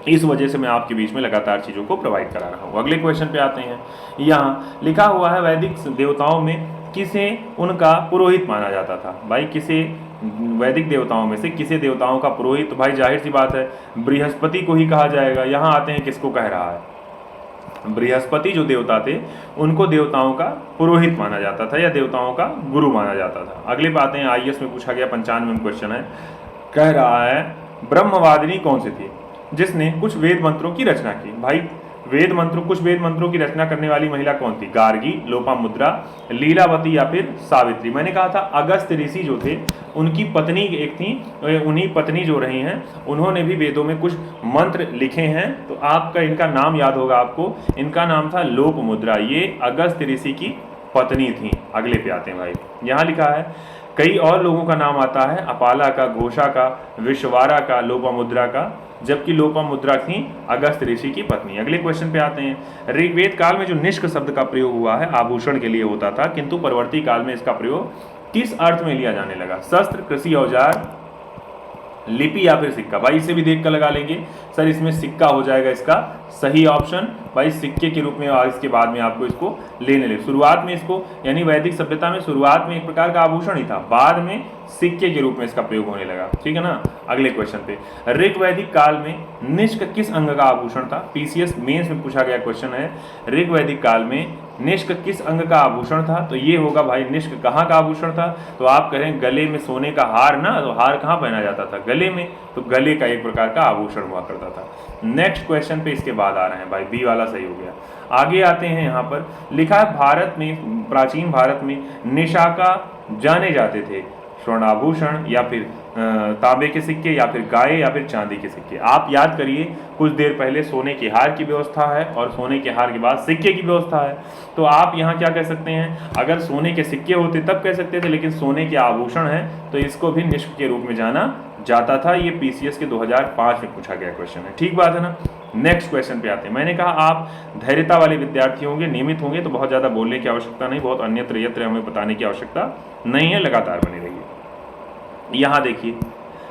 इस वजह से मैं आपके बीच में लगातार चीज़ों को प्रोवाइड करा रहा हूँ। अगले क्वेश्चन पे आते हैं। यहाँ लिखा हुआ है वैदिक देवताओं में किसे उनका पुरोहित माना जाता था? भाई किसे वैदिक देवताओं में से किसे देवताओं का पुरोहित? तो भाई जाहिर सी बात है बृहस्पति को ही कहा जाएगा। यहाँ आते हैं किसको कह रहा है? बृहस्पति जो देवता थे उनको देवताओं का पुरोहित माना जाता था या देवताओं का गुरु माना जाता था। अगले बातें हैं, IAS में पूछा गया 95वां क्वेश्चन है, कह रहा है ब्रह्मवादिनी कौन सी थी जिसने कुछ वेद मंत्रों की रचना की? भाई वेद मंत्रों, कुछ वेद मंत्रों की रचना करने वाली महिला कौन थी? गार्गी, लोपामुद्रा, लीलावती या फिर सावित्री। मैंने कहा था अगस्त्य ऋषि जो थे उनकी पत्नी एक थी, उन्हीं पत्नी जो रही हैं उन्होंने भी वेदों में कुछ मंत्र लिखे हैं। तो आपका इनका नाम याद होगा आपको, इनका नाम था लोपामुद्रा, ये अगस्त्य ऋषि की पत्नी थी। अगले पे आते हैं भाई, यहाँ लिखा है कई और लोगों का नाम आता है, अपाला का, घोषा का, विश्वारा का, लोपामुद्रा का, जबकि लोपामुद्रा थी अगस्त्य ऋषि की पत्नी। अगले क्वेश्चन पे आते हैं, ऋग्वेद काल में जो निष्क शब्द का प्रयोग हुआ है आभूषण के लिए होता था, किंतु परवर्ती काल में इसका प्रयोग किस अर्थ में लिया जाने लगा? शस्त्र, कृषि औजार, लिपि या फिर सिक्का। भाई इसे भी देख कर लगा लेंगे, सर इसमें सिक्का हो जाएगा इसका सही ऑप्शन। भाई सिक्के के रूप में और इसके बाद में आपको इसको लेने ले, शुरुआत में इसको यानी वैदिक सभ्यता में शुरुआत में एक प्रकार का आभूषण ही था, बाद में सिक्के के रूप में इसका प्रयोग होने लगा, ठीक है ना। अगले क्वेश्चन पे, ऋग्वैदिक काल में निष्क किस अंग का आभूषण था? पीसीएस मेंस में पूछा गया क्वेश्चन है, ऋग्वैदिक काल में निष्क किस अंग का आभूषण था? तो ये होगा भाई निष्क कहाँ का आभूषण था? तो आप करें गले में सोने का हार ना, तो हार कहाँ पहना जाता था? गले में, तो गले का एक प्रकार का आभूषण हुआ करता था। नेक्स्ट क्वेश्चन पे इसके बाद आ रहे हैं भाई, बी वाला सही हो गया। आगे आते हैं, यहाँ पर लिखा है भारत में, प्राचीन भारत में निशाका जाने जाते थे, स्वर्णाभूषण या फिर तांबे के सिक्के या फिर गाय या फिर चांदी के सिक्के। आप याद करिए कुछ देर पहले सोने के हार की व्यवस्था है और सोने के हार के बाद सिक्के की व्यवस्था है, तो आप यहाँ क्या कह सकते हैं? अगर सोने के सिक्के होते तब कह सकते थे, लेकिन सोने के आभूषण है तो इसको भी निष्क के रूप में जाना जाता था। ये पीसीएस के 2005 में पूछा गया क्वेश्चन है, ठीक बात है ना। नेक्स्ट क्वेश्चन पे आते हैं। मैंने कहा आप धैर्यता वाले विद्यार्थी होंगे, नियमित होंगे, तो बहुत ज़्यादा बोलने की आवश्यकता नहीं, बहुत अन्यत्र यत्र हमें बताने की आवश्यकता नहीं है, लगातार बने रहिए। यहाँ देखिए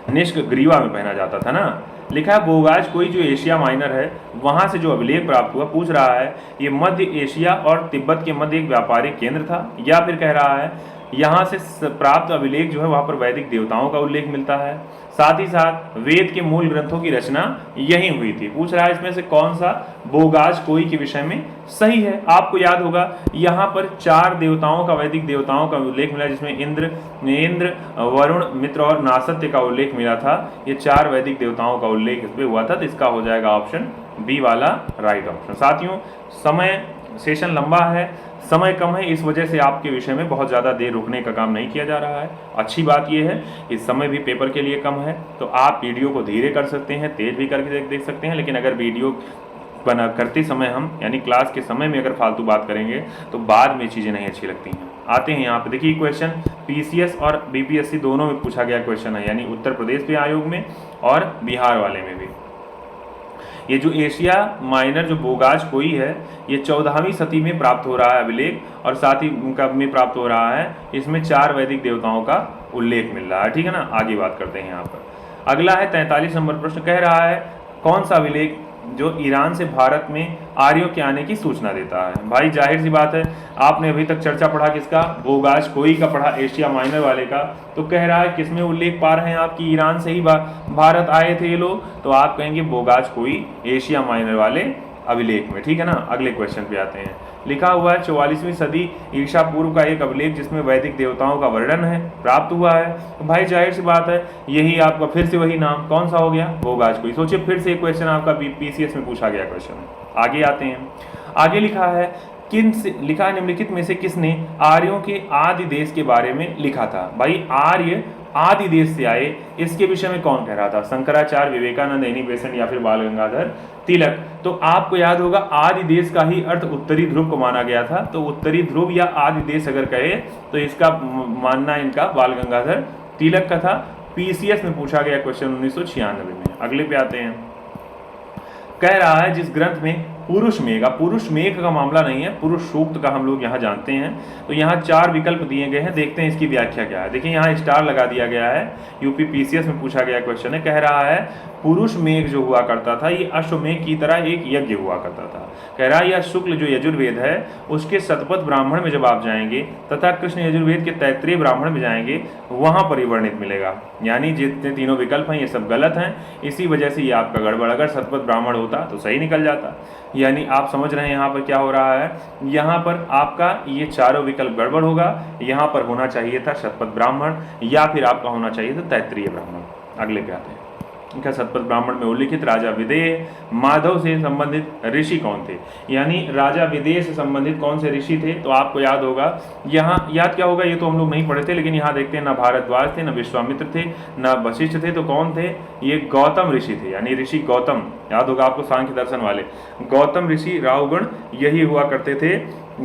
निष्क ग्रीवा में पहना जाता था ना। लिखा है बोगाज कोई जो एशिया माइनर है वहाँ से जो अभिलेख प्राप्त हुआ, पूछ रहा है ये मध्य एशिया और तिब्बत के मध्य एक व्यापारिक केंद्र था, या फिर कह रहा है यहाँ से प्राप्त अभिलेख जो है वहाँ पर वैदिक देवताओं का उल्लेख मिलता है, साथ ही साथ वेद के मूल ग्रंथों की रचना यही हुई थी। पूछ रहा है इसमें से कौन सा बोगाज कोई के विषय में सही है। आपको याद होगा यहाँ पर 4 देवताओं का, वैदिक देवताओं का उल्लेख मिला, जिसमें इंद्र, वरुण, मित्र और नासत्य का उल्लेख मिला था। ये 4 वैदिक देवताओं का उल्लेख इसमें हुआ था, तो इसका हो जाएगा ऑप्शन बी वाला राइट ऑप्शन। साथियों समय सेशन लंबा है, समय कम है, इस वजह से आपके विषय में बहुत ज़्यादा देर रुकने का काम नहीं किया जा रहा है। अच्छी बात यह है कि समय भी पेपर के लिए कम है, तो आप वीडियो को धीरे कर सकते हैं, तेज भी करके देख सकते हैं, लेकिन अगर वीडियो बना करते समय हम यानी क्लास के समय में अगर फालतू बात करेंगे तो बाद में चीज़ें नहीं अच्छी लगती हैं। आते हैं यहाँ पे, देखिए क्वेश्चन पीसीएस और बीपीएससी दोनों में पूछा गया क्वेश्चन है, यानी उत्तर प्रदेश के आयोग में और बिहार वाले में भी। ये जो एशिया माइनर जो बोगाज कोई है ये 14वीं सदी में प्राप्त हो रहा है अभिलेख, और साथ ही कब में प्राप्त हो रहा है, इसमें 4 वैदिक देवताओं का उल्लेख मिल रहा है, ठीक है ना। आगे बात करते हैं यहाँ पर। अगला है 43 नंबर प्रश्न, कह रहा है कौन सा अभिलेख जो ईरान से भारत में आर्यों के आने की सूचना देता है। भाई जाहिर सी बात है, आपने अभी तक चर्चा पढ़ा किसका, बोगाज कोई का पढ़ा, एशिया माइनर वाले का, तो कह रहा है किसमें उल्लेख पा रहे हैं आपकी ईरान से ही भारत आए थे ये लोग, तो आप कहेंगे बोगाज कोई एशिया माइनर वाले अभिलेख में, ठीक है ना। अगले क्वेश्चन पे आते हैं। लिखा हुआ है 44वीं सदी ईसा पूर्व का एक अभिलेख जिसमें वैदिक देवताओं का वर्णन है प्राप्त हुआ है, तो भाई जाहिर सी बात है यही आपका फिर से वही नाम कौन सा हो गया, बोगाज कोई। सोचिए फिर से एक क्वेश्चन आपका पीसीएस में पूछा गया क्वेश्चन है। आगे आते हैं, आगे लिखा है लिखा है निम्नलिखित में से किसने आर्यों के आदि देश के बारे में लिखा था। भाई आर्य आदि देश से आए, इसके विषय में कौन कह रहा था, शंकराचार्य, विवेकानंद, एनी बेसेंट या फिर बाल गंगाधर तिलक। तो आपको याद होगा आदि देश का ही अर्थ उत्तरी ध्रुव को माना गया था, तो उत्तरी ध्रुव या आदि देश अगर कहे तो इसका मानना इनका बाल गंगाधर तिलक का था। पीसीएस में पूछा गया क्वेश्चन 1996 में। अगले पे आते हैं, कह रहा है जिस ग्रंथ में पुरुष मेघ का मामला नहीं है, पुरुष सूक्त का हम लोग यहाँ जानते हैं, तो यहाँ 4 विकल्प दिए गए हैं, देखते हैं इसकी व्याख्या क्या है। देखिए यहाँ स्टार लगा दिया गया है, यूपी पीसीएस में पूछा गया क्वेश्चन है। कह रहा है पुरुष मेघ जो हुआ करता था ये अश्वमेघ की तरह एक यज्ञ हुआ करता था। कह रहा है यह शुक्ल जो यजुर्वेद है उसके शतपथ ब्राह्मण में जब आप जाएंगे तथा कृष्ण यजुर्वेद के तैत्रीय ब्राह्मण में जाएंगे वहाँ पर वर्णित मिलेगा। यानी जितने तीनों विकल्प हैं ये सब गलत हैं, इसी वजह से ये आपका गड़बड़। अगर शतपथ ब्राह्मण होता तो सही निकल जाता। यानी आप समझ रहे हैं यहाँ पर क्या हो रहा है, यहाँ पर आपका ये चारों विकल्प गड़बड़ होगा। यहाँ पर होना चाहिए था शतपथ ब्राह्मण या फिर आपका होना चाहिए था तैत्रीय ब्राह्मण। अगले पे आते हैं, क्या शतपथ ब्राह्मण में उल्लिखित राजा विदेह माधव से संबंधित ऋषि कौन थे? यानी राजा विदेह से संबंधित कौन से ऋषि थे? तो आपको याद होगा, यहाँ याद क्या होगा, ये तो हम लोग नहीं पढ़े थे, लेकिन यहाँ देखते हैं, ना भारद्वाज थे, ना विश्वामित्र थे, ना वशिष्ठ थे, तो कौन थे? ये गौतम ऋषि थे, यानी ऋषि गौतम। याद होगा आपको सांख्य दर्शन वाले गौतम ऋषि राहुगण, यही हुआ करते थे,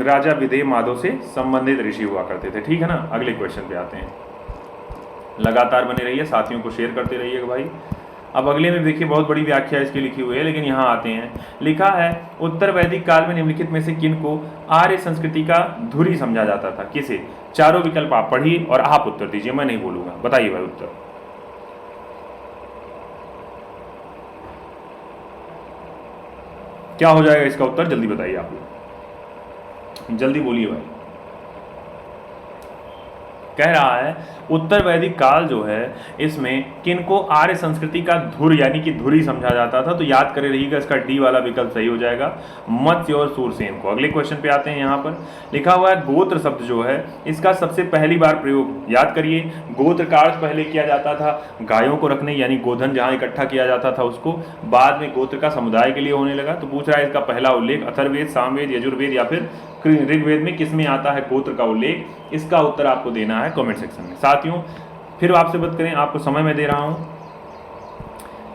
राजा विदेह माधव से संबंधित ऋषि हुआ करते थे। ठीक है ना। अगले क्वेश्चन पे आते हैं। लगातार बने रहिए, साथियों को शेयर करते रहिएगा भाई। अब अगले में देखिए, बहुत बड़ी व्याख्या इसकी लिखी हुई है, लेकिन यहाँ आते हैं। लिखा है, उत्तर वैदिक काल में निम्नलिखित में से किन को आर्य संस्कृति का धुरी समझा जाता था? किसे? चारों विकल्प आप पढ़िए और आप उत्तर दीजिए, मैं नहीं बोलूंगा। बताइए भाई उत्तर। क्या हो जाएगा इसका उत्तर? जल्दी बताइए आप लोग, जल्दी बोलिए भाई। कह रहा है उत्तर वैदिक काल जो है, इसमें किनको आर्य संस्कृति का धुर यानी कि धुरी समझा जाता था? तो याद करे रहिएगा, इसका डी वाला विकल्प सही हो जाएगा, मत्स्य और सूरसेन को। अगले क्वेश्चन पे आते हैं। यहाँ पर लिखा हुआ है, गोत्र शब्द जो है, इसका सबसे पहली बार प्रयोग याद करिए। गोत्र का अर्थ पहले किया जाता था गायों को रखने, यानी गोधन जहाँ इकट्ठा किया जाता था उसको, बाद में गोत्र का समुदाय के लिए होने लगा। तो पूछ रहा है इसका पहला उल्लेख अथर्ववेद, सामवेद, यजुर्वेद या फिर ऋग्वेद में किसमें आता है गोत्र का उल्लेख? इसका उत्तर आपको देना है कमेंट सेक्शन में। साथियों फिर आपसे बात करें, आपको समय मैं दे रहा हूं,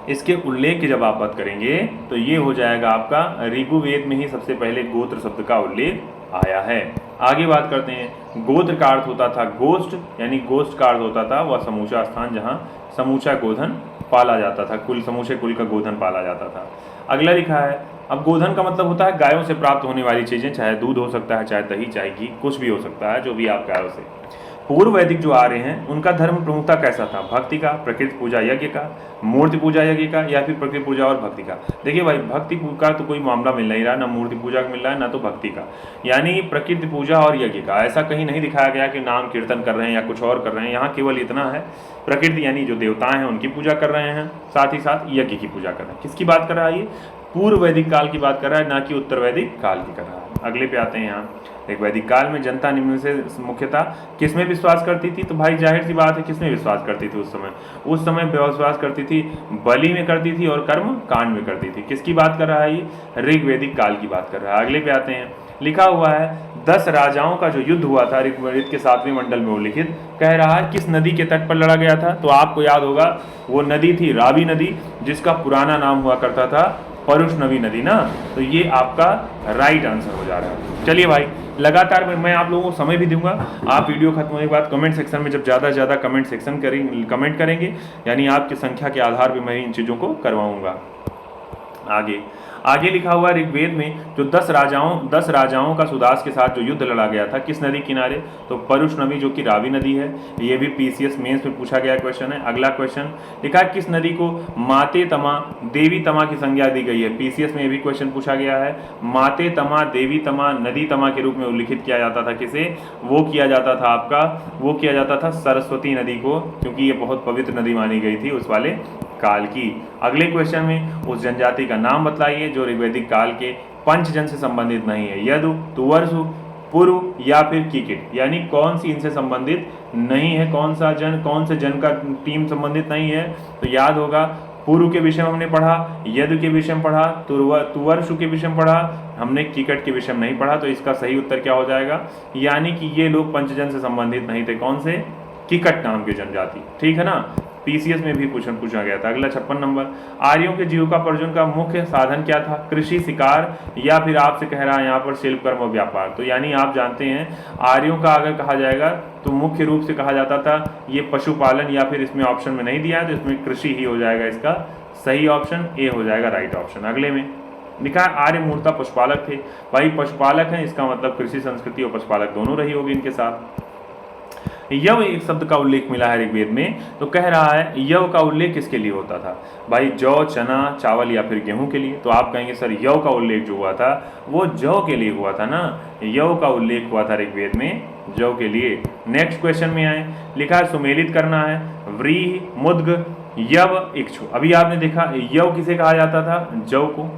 इसके उल्लेख की जब आप बात करेंगे तो ये हो जाएगा आपका ऋग्वेद में ही सबसे पहले गोत्र शब्द का उल्लेख आया है। आगे बात करते हैं। गोत्र का अर्थ होता था गोष्ठ, यानी गोष्ठ का अर्थ होता था वह समूचा स्थान जहां समूचा गोधन पाला जाता था, कुल समूचे कुल का गोधन पाला जाता था। अगला लिखा है, अब गोधन का मतलब होता है गायों से प्राप्त होने वाली चीजें, चाहे दूध हो सकता है, चाहे दही, चाहे घी, कुछ भी हो सकता है, जो भी आप गायों से। पूर्व वैदिक जो आ रहे हैं उनका धर्म प्रमुखता कैसा था? भक्ति का, प्रकृति पूजा यज्ञ का, मूर्ति पूजा यज्ञ का, या फिर प्रकृति पूजा और भक्ति का? देखिए भाई, भक्ति का तो कोई मामला मिल नहीं रहा, ना मूर्ति पूजा का मिल रहा है, ना तो भक्ति का, यानी प्रकृति पूजा और यज्ञ का। ऐसा कहीं नहीं दिखाया गया कि नाम कीर्तन कर रहे हैं या कुछ और कर रहे हैं। यहाँ केवल इतना है, प्रकृति यानी जो देवताएं हैं उनकी पूजा कर रहे हैं, साथ ही साथ यज्ञ की पूजा कर रहे हैं। किसकी बात कर रहा है? ये पूर्व वैदिक काल की बात कर रहा है, ना कि उत्तर वैदिक काल की कर रहा है। अगले पे आते हैं। यहाँ एक वैदिक काल में जनता निम्न से मुख्यतः किसमें विश्वास करती थी? तो भाई जाहिर सी बात है, किसमें विश्वास करती थी उस समय? उस समय विश्वास करती थी बलि में करती थी और कर्म कांड में करती थी। किसकी बात कर रहा है? ये ऋग्वैदिक काल की बात कर रहा है। अगले पे आते हैं। लिखा हुआ है, 10 राजाओं का जो युद्ध हुआ था ऋग्वेद के 7वें मंडल में उल्लिखित, कह रहा है किस नदी के तट पर लड़ा गया था? तो आपको याद होगा वो नदी थी रावी नदी, जिसका पुराना नाम हुआ करता था परुष्णवी नदी ना। तो ये आपका राइट आंसर हो जा रहा है। चलिए भाई, लगातार मैं आप लोगों को समय भी दूंगा। आप वीडियो खत्म होने के बाद कमेंट सेक्शन में जब ज़्यादा से ज़्यादा कमेंट करेंगे, यानी आपकी संख्या के आधार पर मैं इन चीज़ों को करवाऊंगा। आगे लिखा हुआ ऋग्वेद में जो 10 राजाओं का सुदास के साथ जो युद्ध लड़ा गया था, किस नदी किनारे? तो परुष्णवी, जो कि रावी नदी है। ये भी पीसीएस मेंस में पूछा गया क्वेश्चन है। अगला क्वेश्चन लिखा है, किस नदी को माते तमा देवी तमा की संज्ञा दी गई है? पीसीएस में ये भी क्वेश्चन पूछा गया है। माते तमा, देवी तमा, नदी तमा के रूप में उल्लिखित किया जाता था किसे? वो किया जाता था सरस्वती नदी को, क्योंकि ये बहुत पवित्र नदी मानी गई थी उस वाले काल की। अगले क्वेश्चन में उस जनजाति का नाम बतलाइए जो ऋग्वैदिक काल के पंचजन से संबंधित नहीं है। यदु, तुवर्सु, पुरु या फिर किकिट, यानी कौन सी इनसे संबंधित नहीं है? कौन से जन का टीम संबंधित नहीं है? तो याद होगा, पुरु के विषय में हमने पढ़ा, यदु के विषय में पढ़ा, तुवर्सु के विषय में पढ़ा, हमने किकट के विषय में नहीं पढ़ा। तो इसका सही उत्तर क्या हो जाएगा? यानी कि ये लोग पंचजन से संबंधित नहीं थे। कौन से? किकट नाम की जनजाति। ठीक है ना। पीसीएस में भी पूछा गया था। अगला 56 नंबर, आर्यों के जीविकोपार्जन का मुख्य साधन क्या था? कृषि, शिकार, या फिर आपसे कह रहा है यहाँ पर शिल्प, कर्म और व्यापार। तो यानी आप जानते हैं आर्यों का अगर कहा जाएगा तो मुख्य रूप से कहा जाता था ये पशुपालन, या फिर इसमें ऑप्शन में नहीं दिया है तो इसमें कृषि ही हो जाएगा। इसका सही ऑप्शन ए हो जाएगा, राइट ऑप्शन। अगले में लिखा है, आर्य मूलतः पशुपालक थे। भाई पशुपालक हैं, इसका मतलब कृषि संस्कृति और पशुपालक दोनों रही होगी इनके साथ। यव एक शब्द का उल्लेख मिला है ऋग्वेद में, तो कह रहा है यव का उल्लेख किसके लिए होता था? भाई जौ, चना, चावल या फिर गेहूं के लिए। तो आप कहेंगे सर यव का उल्लेख जो हुआ था वो जौ के लिए हुआ था ना। यव का उल्लेख हुआ था ऋग्वेद में जौ के लिए। नेक्स्ट क्वेश्चन में आए, लिखा है सुमेलित करना है, व्रीहि, मुद्ग, यव, इक्षु। अभी आपने देखा यव किसे कहा जाता था? जौ को।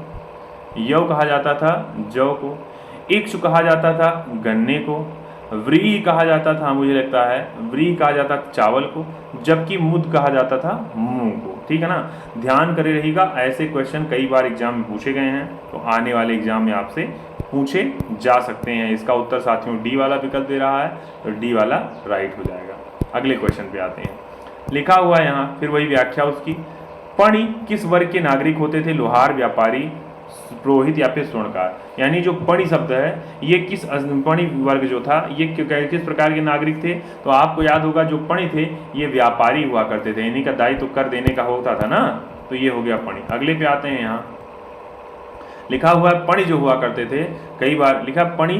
यव कहा जाता था जौ को, इक्षु कहा जाता था गन्ने को, व्रीहि कहा जाता था, मुझे लगता है व्रीहि कहा जाता था चावल को, जबकि मुद कहा जाता था मूंग को। ठीक है ना। ध्यान करे रहिएगा, ऐसे क्वेश्चन कई बार एग्जाम में पूछे गए हैं, तो आने वाले एग्जाम में आपसे पूछे जा सकते हैं। इसका उत्तर साथियों डी वाला विकल्प दे रहा है, तो डी वाला राइट हो जाएगा। अगले क्वेश्चन पे आते हैं। लिखा हुआ है यहाँ, फिर वही व्याख्या उसकी। पणि किस वर्ग के नागरिक होते थे? लोहार, व्यापारी, पुरोहित या फिर स्वर्णकार। यानी जो पणि शब्द है ये किस पणि वर्ग जो था ये किस प्रकार के नागरिक थे? तो आपको याद होगा जो पणि थे ये व्यापारी हुआ करते थे, इन्हीं का दायित्व कर देने का होता था ना, तो ये हो गया पणि। अगले पे आते हैं। यहाँ लिखा हुआ है पणि जो हुआ करते थे, कई बार लिखा पणि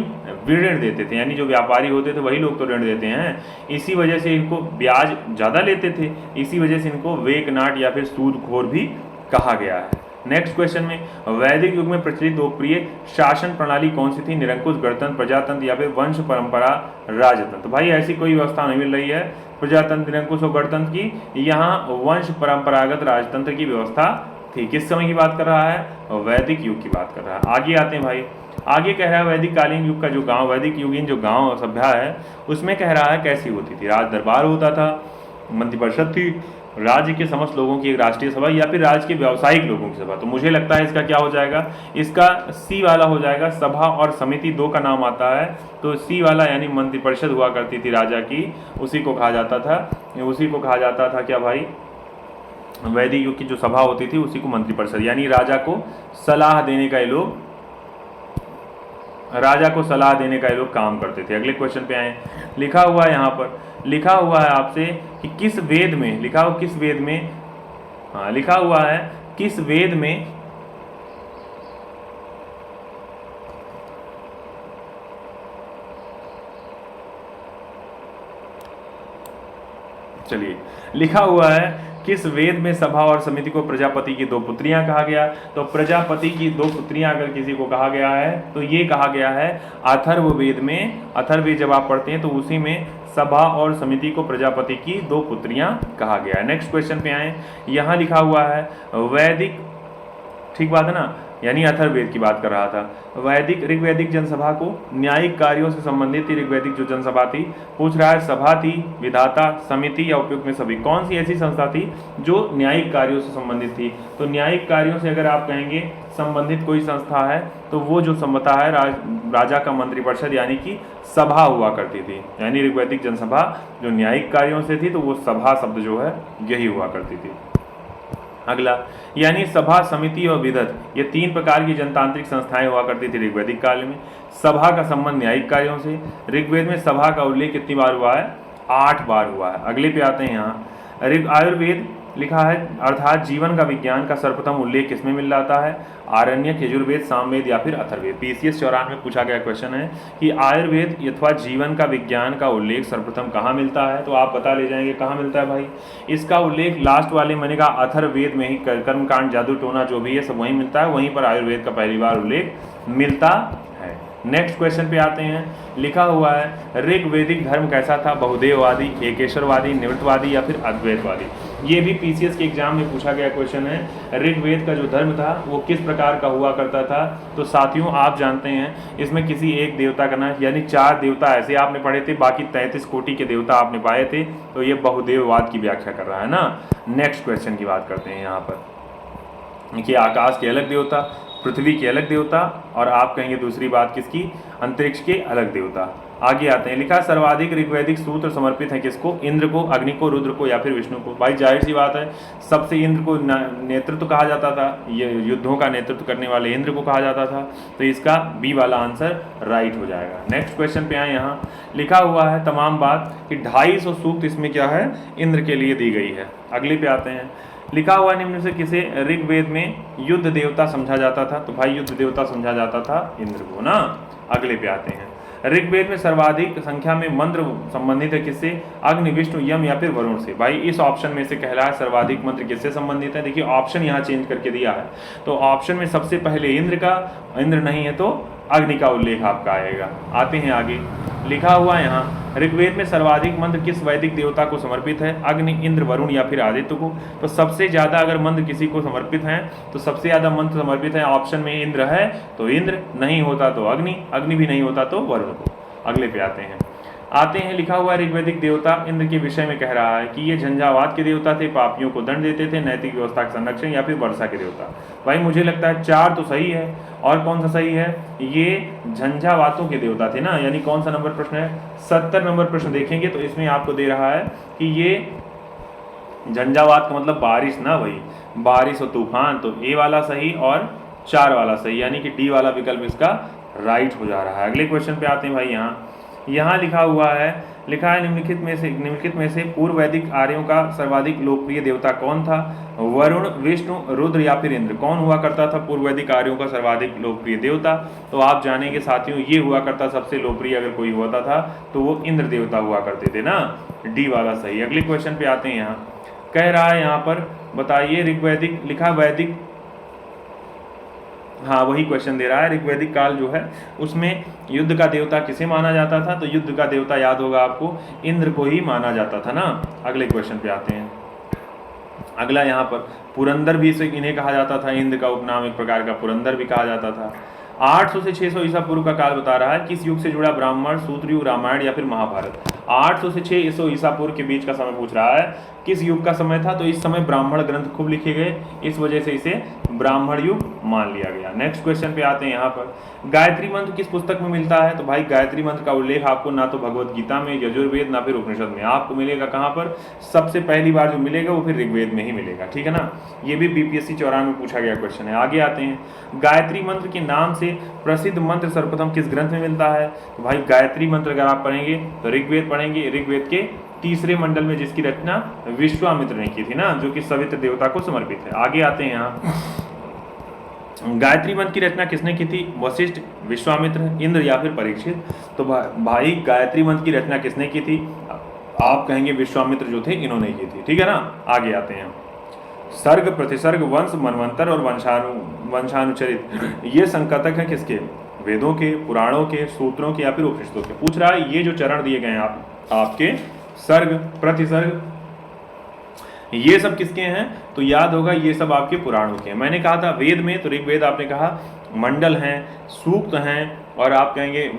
ऋण देते थे, यानी जो व्यापारी होते थे वही लोग तो ऋण देते हैं, इसी वजह से इनको ब्याज ज़्यादा लेते थे, इसी वजह से इनको वेकनाट या फिर सूदखोर भी कहा गया है। नेक्स्ट क्वेश्चन में, वैदिक युग में प्रचलित लोकप्रिय शासन प्रणाली कौन सी थी? निरंकुश, गणतंत्र, प्रजातंत्र या फिर वंश परंपरा राजतंत्र। भाई ऐसी कोई व्यवस्था नहीं मिल रही है प्रजातंत्र, निरंकुश और गणतंत्र की, यहाँ वंश परंपरागत राजतंत्र की व्यवस्था थी। किस समय की बात कर रहा है? वैदिक युग की बात कर रहा है। आगे आते हैं भाई, आगे कह रहा है वैदिक कालीन युग का जो गांव, वैदिक युगीन जो गांव सभ्यता है उसमें कह रहा है कैसी होती थी? राज दरबार होता था, मंत्रिपरिषद थी, राज्य के समस्त लोगों की एक राष्ट्रीय सभा या फिर राज्य के व्यावसायिक लोगों की सभा। तो मुझे लगता है इसका क्या हो जाएगा? इसका सी वाला हो जाएगा। सभा और समिति दो का नाम आता है, तो सी वाला यानी मंत्रिपरिषद हुआ करती थी राजा की, उसी को कहा जाता था, उसी को कहा जाता था क्या भाई? वैदिक युग की जो सभा होती थी उसी को मंत्रिपरिषद, यानी राजा को सलाह देने का ये लोग, राजा को सलाह देने का ये लोग काम करते थे। अगले क्वेश्चन पे आए। लिखा हुआ है यहाँ पर, लिखा हुआ है आपसे कि किस वेद में, लिखा हुआ किस वेद में, हाँ लिखा हुआ है किस वेद में, चलिए लिखा हुआ है किस वेद में सभा और समिति को प्रजापति की दो पुत्रियां कहा गया? तो प्रजापति की दो पुत्रियां अगर किसी को कहा गया है तो ये कहा गया है अथर्ववेद में। अथर्ववेद जब आप पढ़ते हैं तो उसी में सभा और समिति को प्रजापति की दो पुत्रियां कहा गया है। नेक्स्ट क्वेश्चन पे आए। यहाँ लिखा हुआ है वैदिक, ठीक बात है ना, यानी अथर्ववेद की बात कर रहा था। वैदिक ऋग्वैदिक जनसभा को न्यायिक कार्यों से संबंधित थी। ऋग्वैदिक जो जनसभा थी, पूछ रहा है सभा थी, विधाता, समिति या उपयुक्त में सभी। कौन सी ऐसी संस्था थी जो न्यायिक कार्यों से संबंधित थी? तो न्यायिक कार्यों से अगर आप कहेंगे संबंधित कोई संस्था है तो वो जो संस्था है राजा का मंत्रिपरिषद यानी कि सभा हुआ करती थी। यानी ऋग्वैदिक जनसभा जो न्यायिक कार्यों से थी तो वो सभा शब्द जो है यही हुआ करती थी। अगला, यानी सभा, समिति और विधत ये तीन प्रकार की जनतांत्रिक संस्थाएं हुआ करती थी ऋग्वैदिक काल में। सभा का संबंध न्यायिक कार्यों से। ऋग्वेद में सभा का उल्लेख कितनी बार हुआ है? 8 बार हुआ है। अगले पे आते हैं। यहाँ आयुर्वेद लिखा है, अर्थात जीवन का विज्ञान का सर्वप्रथम उल्लेख किसमें मिल जाता है? आरण्यक, यजुर्वेद, सामवेद या फिर अथर्ववेद। PCS 94 में पूछा गया क्वेश्चन है कि आयुर्वेद अथवा जीवन का विज्ञान का उल्लेख सर्वप्रथम कहाँ मिलता है? तो आप बता ले जाएंगे कहाँ मिलता है भाई। इसका उल्लेख लास्ट वाले मैंने कहा अथर्ववेद में ही, कर्मकांड, जादू टोना जो भी है सब वहीं मिलता है, वहीं पर आयुर्वेद का पहली बार उल्लेख मिलता है। नेक्स्ट क्वेश्चन पे आते हैं। लिखा हुआ है ऋग्वैदिक धर्म कैसा था? बहुदेववादी, एकेश्वरवादी, निवृत्तवादी या फिर अद्वैतवादी। ये भी PCS के एग्जाम में पूछा गया क्वेश्चन है। ऋग्वेद का जो धर्म था वो किस प्रकार का हुआ करता था? तो साथियों आप जानते हैं इसमें किसी एक देवता का नाम, यानी 4 देवता ऐसे आपने पढ़े थे, बाकी 33 कोटि के देवता आपने पाए थे, तो ये बहुदेववाद की व्याख्या कर रहा है ना। नेक्स्ट क्वेश्चन की बात करते हैं यहाँ पर कि आकाश के अलग देवता, पृथ्वी के अलग देवता, और आप कहेंगे दूसरी बात किसकी? अंतरिक्ष के अलग देवता। आगे आते हैं। लिखा सर्वाधिक ऋग्वैदिक सूत्र समर्पित है किसको? इंद्र को, अग्नि को, रुद्र को या फिर विष्णु को। भाई जाहिर सी बात है सबसे इंद्र को नेतृत्व कहा जाता था, ये युद्धों का नेतृत्व करने वाले इंद्र को कहा जाता था, तो इसका बी वाला आंसर राइट हो जाएगा। नेक्स्ट क्वेश्चन पे आए। यहाँ लिखा हुआ है तमाम बात कि 250 सूक्त इसमें क्या है? इंद्र के लिए दी गई है। अगले पे आते हैं। लिखा हुआ निम्न से किसे ऋग्वेद में युद्ध देवता समझा जाता था? तो भाई युद्ध देवता समझा जाता था इंद्र को ना। अगले पे आते हैं। ऋग्वेद में सर्वाधिक संख्या में मंत्र संबंधित है किससे? अग्नि, विष्णु, यम या फिर वरुण से। भाई इस ऑप्शन में से कह रहा है सर्वाधिक मंत्र किससे संबंधित है? देखिए ऑप्शन यहाँ चेंज करके दिया है, तो ऑप्शन में सबसे पहले इंद्र का, इंद्र नहीं है तो अग्नि का उल्लेख आपका आएगा। आते हैं आगे। लिखा हुआ यहाँ ऋग्वेद में सर्वाधिक मंत्र किस वैदिक देवता को समर्पित है? अग्नि, इंद्र, वरुण या फिर आदित्य को। तो सबसे ज़्यादा अगर मंत्र किसी को समर्पित हैं तो सबसे ज़्यादा मंत्र समर्पित है ऑप्शन में इंद्र है, तो इंद्र, नहीं होता तो अग्नि, अग्नि भी नहीं होता तो वरुण को। अगले पे आते हैं। आते हैं, लिखा हुआ ऋग्वैदिक देवता इंद्र के विषय में कह रहा है कि ये झंझावात के देवता थे, पापियों को दंड देते थे, नैतिक व्यवस्था का संरक्षण, या फिर वर्षा के देवता। भाई मुझे लगता है 4 तो सही है, और कौन सा सही है, ये झंझावातों के देवता थे ना, यानी कौन सा नंबर प्रश्न है, 70 नंबर प्रश्न देखेंगे तो इसमें आपको दे रहा है कि ये झंझावात का मतलब बारिश ना, भाई बारिश और तूफान, तो ए वाला सही और 4 वाला सही, यानी कि डी वाला विकल्प इसका राइट हो जा रहा है। अगले क्वेश्चन पे आते हैं भाई। यहाँ लिखा हुआ है, लिखा है निम्नलिखित में से पूर्व वैदिक आर्यों का सर्वाधिक लोकप्रिय देवता कौन था, वरुण, विष्णु, रुद्र या फिर इंद्र। कौन हुआ करता था पूर्व वैदिक आर्यों का सर्वाधिक लोकप्रिय देवता, तो आप जानेंगे साथियों, ये हुआ करता सबसे लोकप्रिय अगर कोई होता था तो वो इंद्र देवता हुआ करते थे ना, डी वाला सही। अगले क्वेश्चन पे आते हैं। यहाँ कह रहा है, यहाँ पर बताइए ऋग्वैदिक, लिखा वैदिक, हाँ वही क्वेश्चन दे रहा है, ऋग्वैदिक काल जो है उसमें युद्ध का देवता किसे माना जाता था, तो युद्ध का देवता याद होगा आपको, इंद्र को ही माना जाता था ना। अगले क्वेश्चन पे आते हैं। अगला यहाँ पर पुरंदर भी इसे इन्हें कहा जाता था, इंद्र का उपनाम एक प्रकार का पुरंदर भी कहा जाता था। 800 से 600 ईसा पूर्व का काल बता रहा है, किस युग से जुड़ा ब्राह्मण, सूत्रयुग, रामायण या फिर महाभारत। 800 से 600 ईसा पूर्व के बीच का समय पूछ रहा है, किस युग का समय था, तो इस समय ब्राह्मण ग्रंथ खूब लिखे गए, इस वजह से इसे ब्राह्मण युग मान लिया गया। नेक्स्ट क्वेश्चन पे आते हैं। यहाँ पर गायत्री मंत्र किस पुस्तक में मिलता है, तो भाई गायत्री मंत्र का उल्लेख आपको ना तो भगवत गीता में, यजुर्वेद, ना फिर उपनिषद में, आपको मिलेगा कहाँ पर, सबसे पहली बार जो मिलेगा वो फिर ऋग्वेद में ही मिलेगा, ठीक है ना। ये भी बीपीएससी 94 में पूछा गया क्वेश्चन है। आगे आते हैं, गायत्री मंत्र के नाम से प्रसिद्ध मंत्र सर्वप्रथम किस ग्रंथ में मिलता है, तो भाई गायत्री मंत्र अगर आप पढ़ेंगे तो ऋग्वेद पढ़ेंगे, ऋग्वेद के 3रे मंडल में, जिसकी रचना विश्वामित्र ने की थी ना, जो कि सवित्र देवता को समर्पित है। आगे आते हैं। यहाँ गायत्री मंत्र की रचना किसने की थी, वशिष्ठ, विश्वामित्र, इंद्र या फिर परीक्षित। तो भाई गायत्री मंत्र की रचना किसने की थी, आप कहेंगे विश्वामित्र जो थे इन्होंने की थी, ठीक है ना। आगे आते हैं। सर्ग, प्रतिसर्ग, वंश, मनवंतर और वंशानुचरित, ये संकतक हैं किसके, वेदों के, पुराणों के, सूत्रों के या फिर उपनिषदों के। पूछ रहा है ये जो चरण दिए गए हैं आपके, सर्ग, प्रतिसर्ग, ये सब किसके हैं, तो याद होगा ये सब आपके पुराणों के हैं। मैंने कहा था वेद में, तो ऋग्वेद आपने कहा मंडल हैं, सूक्त हैं, और आप कहेंगे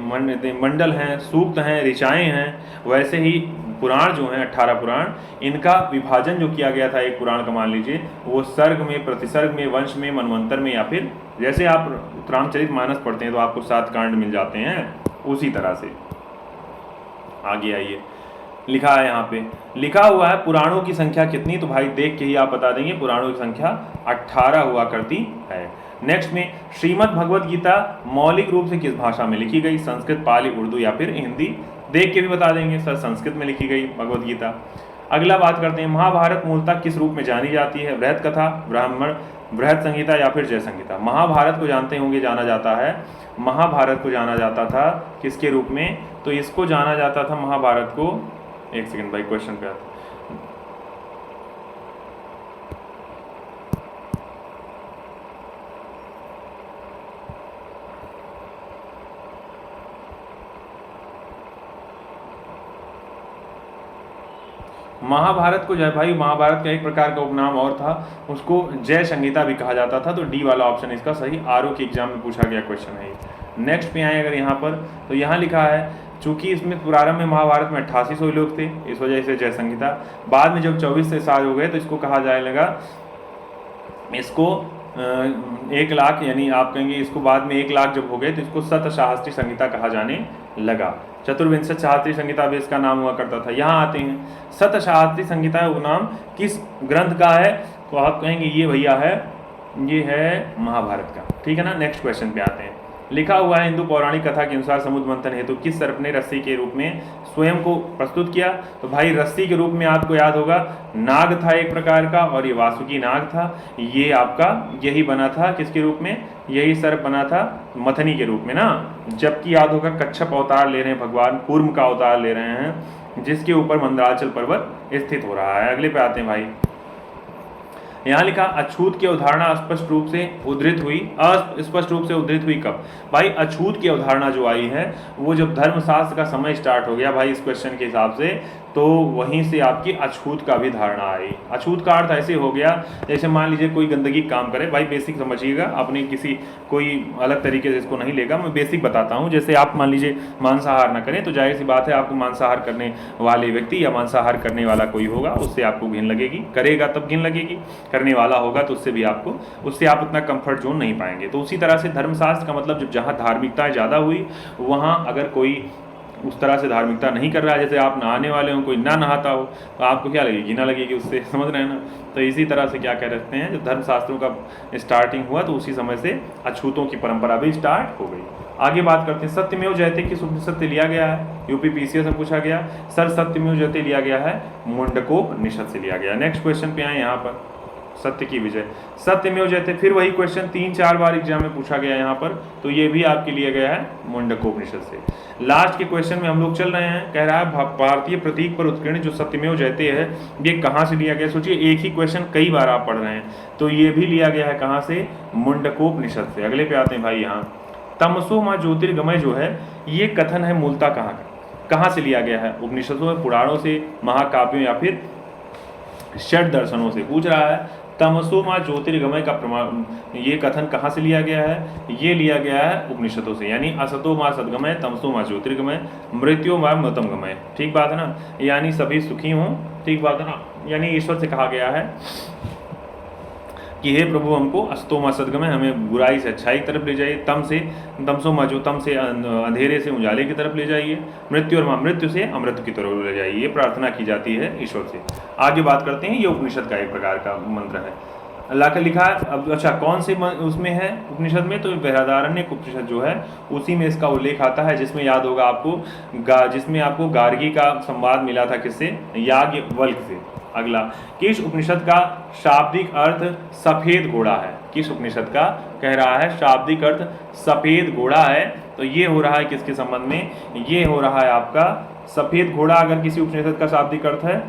मंडल हैं, सूक्त हैं, ऋचाएँ हैं। वैसे ही पुराण जो हैं 18 पुराण, इनका विभाजन जो किया गया था एक पुराण का मान लीजिए, वो सर्ग में, प्रतिसर्ग में, वंश में, मनवंतर में, या फिर जैसे आप रामचरितमानस पढ़ते हैं तो आपको 7 कांड मिल जाते हैं, उसी तरह से। आगे आइए, लिखा है यहाँ पे, लिखा हुआ है पुराणों की संख्या कितनी, तो भाई देख के ही आप बता देंगे, पुराणों की संख्या 18 हुआ करती है। नेक्स्ट में, श्रीमद् भगवद गीता मौलिक रूप से किस भाषा में लिखी गई, संस्कृत, पाली, उर्दू या फिर हिंदी। देख के भी बता देंगे सर, संस्कृत में लिखी गई भगवद गीता। अगला बात करते हैं, महाभारत मूलतः किस रूप में जानी जाती है, बृहत कथा, ब्राह्मण, बृहत संहिता या फिर जय संहिता। महाभारत को जानते होंगे, जाना जाता है, महाभारत को जाना जाता था किसके रूप में, तो इसको जाना जाता था महाभारत को, एक सेकंड भाई क्वेश्चन पे आते। महाभारत को जय, भाई महाभारत का एक प्रकार का उपनाम और था, उसको जय संहिता भी कहा जाता था, तो डी वाला ऑप्शन इसका सही, आरओ के एग्जाम में पूछा गया क्वेश्चन है। नेक्स्ट पे आए अगर यहाँ पर, तो यहाँ लिखा है, चूंकि इसमें प्रारंभ में महाभारत में 8800 लोग थे, इस वजह से जय संहिता। बाद में जब 24 से साल हो गए तो इसको कहा जाए लगा, इसको 1 लाख, यानी आप कहेंगे इसको बाद में 1 लाख जब हो गए तो इसको शतशास्त्री संहिता कहा जाने लगा। चतुर्विंशत शास्त्री संहिता भी इसका नाम हुआ करता था। यहाँ आते हैं, शतशास्त्री संहिता उपनाम किस ग्रंथ का है, तो आप कहेंगे ये भैया है, ये है महाभारत का, ठीक है ना। नेक्स्ट क्वेश्चन पे आते हैं, लिखा हुआ है, हिंदू पौराणिक कथा के अनुसार समुद्र मंथन हेतु किस सर्प ने रस्सी के रूप में स्वयं को प्रस्तुत किया, तो भाई रस्सी के रूप में आपको याद होगा नाग था एक प्रकार का, और ये वासुकी नाग था, ये आपका यही बना था किसके रूप में, यही सर्प बना था मथनी के रूप में ना। जबकि याद होगा कच्छप अवतार ले रहे हैं भगवान, कूर्म का अवतार ले रहे हैं, जिसके ऊपर मंदराचल पर्वत स्थित हो रहा है। अगले पे आते हैं भाई, यहाँ लिखा, अछूत की अवधारणा स्पष्ट रूप से उद्धृत हुई, अस्पष्ट रूप से उद्धृत हुई कब, भाई अछूत की अवधारणा जो आई है वो जब धर्मशास्त्र का समय स्टार्ट हो गया, भाई इस क्वेश्चन के हिसाब से तो वहीं से आपकी अछूत का भी धारणा आई। अछूत का अर्थ ऐसे हो गया जैसे मान लीजिए कोई गंदगी काम करे, भाई बेसिक समझिएगा, आपने किसी कोई अलग तरीके से इसको नहीं लेगा, मैं बेसिक बताता हूँ। जैसे आप मान लीजिए मांसाहार ना करें तो जाहिर सी बात है आपको मांसाहार करने वाले व्यक्ति या मांसाहार करने वाला कोई होगा उससे आपको घिन लगेगी, करेगा तब घिन लगेगी, करने वाला होगा तो उससे भी आपको, उससे आप उतना कंफर्ट जोन नहीं पाएंगे। तो उसी तरह से धर्मशास्त्र का मतलब जब जहाँ धार्मिकता ज़्यादा हुई वहाँ अगर कोई उस तरह से धार्मिकता नहीं कर रहा है, जैसे आप नहाने वाले हो कोई ना नहाता हो तो आपको क्या लगेगी, घिना लगेगी उससे, समझ रहे हैं ना। तो इसी तरह से क्या कह रखते हैं, जब धर्मशास्त्रों का स्टार्टिंग हुआ तो उसी समय से अछूतों की परंपरा भी स्टार्ट हो गई। आगे बात करते हैं, सत्यमेव जयते किस उपनिषद से लिया गया है, यूपी पीसीएस में पूछा गया। सर सत्यमेव जयते लिया गया है मुंडकोपनिषद से लिया गया। नेक्स्ट क्वेश्चन पे आए यहाँ पर, सत्य की विजय, सत्यमेव जयते, फिर वही क्वेश्चन 3-4 बार एग्जाम में पूछा गया यहाँ पर, तो ये भी आपके लिए गया है मुंडकोपनिषद से। लास्ट के क्वेश्चन में हम लोग चल रहे हैं, कह रहा है भारतीय प्रतीक पर उत्कीर्ण जो सत्यमेव जयते है ये कहाँ से लिया गया। सोचिए एक ही क्वेश्चन कई बार आप पढ़ रहे हैं, तो ये भी लिया गया है कहाँ से, मुंडकोपनिषद से। अगले पे आते हैं भाई, यहाँ तमसो माँ ज्योतिर्गमय जो है ये कथन है मूलतः कहाँ से लिया गया है, उपनिषदों में, पुराणों से, महाकाव्यों या फिर षड दर्शनों से। पूछ रहा है तमसो माँ ज्योतिर्गमय का प्रमाण, ये कथन कहाँ से लिया गया है, ये लिया गया है उपनिषदों से, यानी असतो माँ सद्गमय, तमसो माँ ज्योतिर्गमय, मृत्यो माँ मतम गमय। ठीक बात है ना, यानी सभी सुखी हों, ठीक बात है ना, यानी ईश्वर से कहा गया है कि हे प्रभु हमको अस्तोमा सदगमय, हमें बुराई से अच्छाई की तरफ ले जाइए, तमसोमा जो तम से अंधेरे से उजाले की तरफ ले जाइए, मृत्यु और मृत्यु से अमृत की तरफ ले जाइए, ये प्रार्थना की जाती है ईश्वर से। आगे बात करते हैं, ये उपनिषद का एक प्रकार का मंत्र है, अल्लाह का लिखा है। अब अच्छा कौन से उसमें है उपनिषद में, तो बृहदारण्यक उपनिषद जो है उसी में इसका उल्लेख आता है, जिसमें याद होगा आपको जिसमें आपको गार्गी का संवाद मिला था किससे, याज्ञवल्क्य से। अगला, किस उपनिषद का शाब्दिक अर्थ सफेद घोड़ा है, किस उपनिषद का कह रहा है शाब्दिक अर्थ सफेद घोड़ा है, तो ये हो रहा है किसके संबंध में, ये हो रहा है आपका सफेद घोड़ा। अगर किसी उपनिषद का शाब्दिक अर्थ है,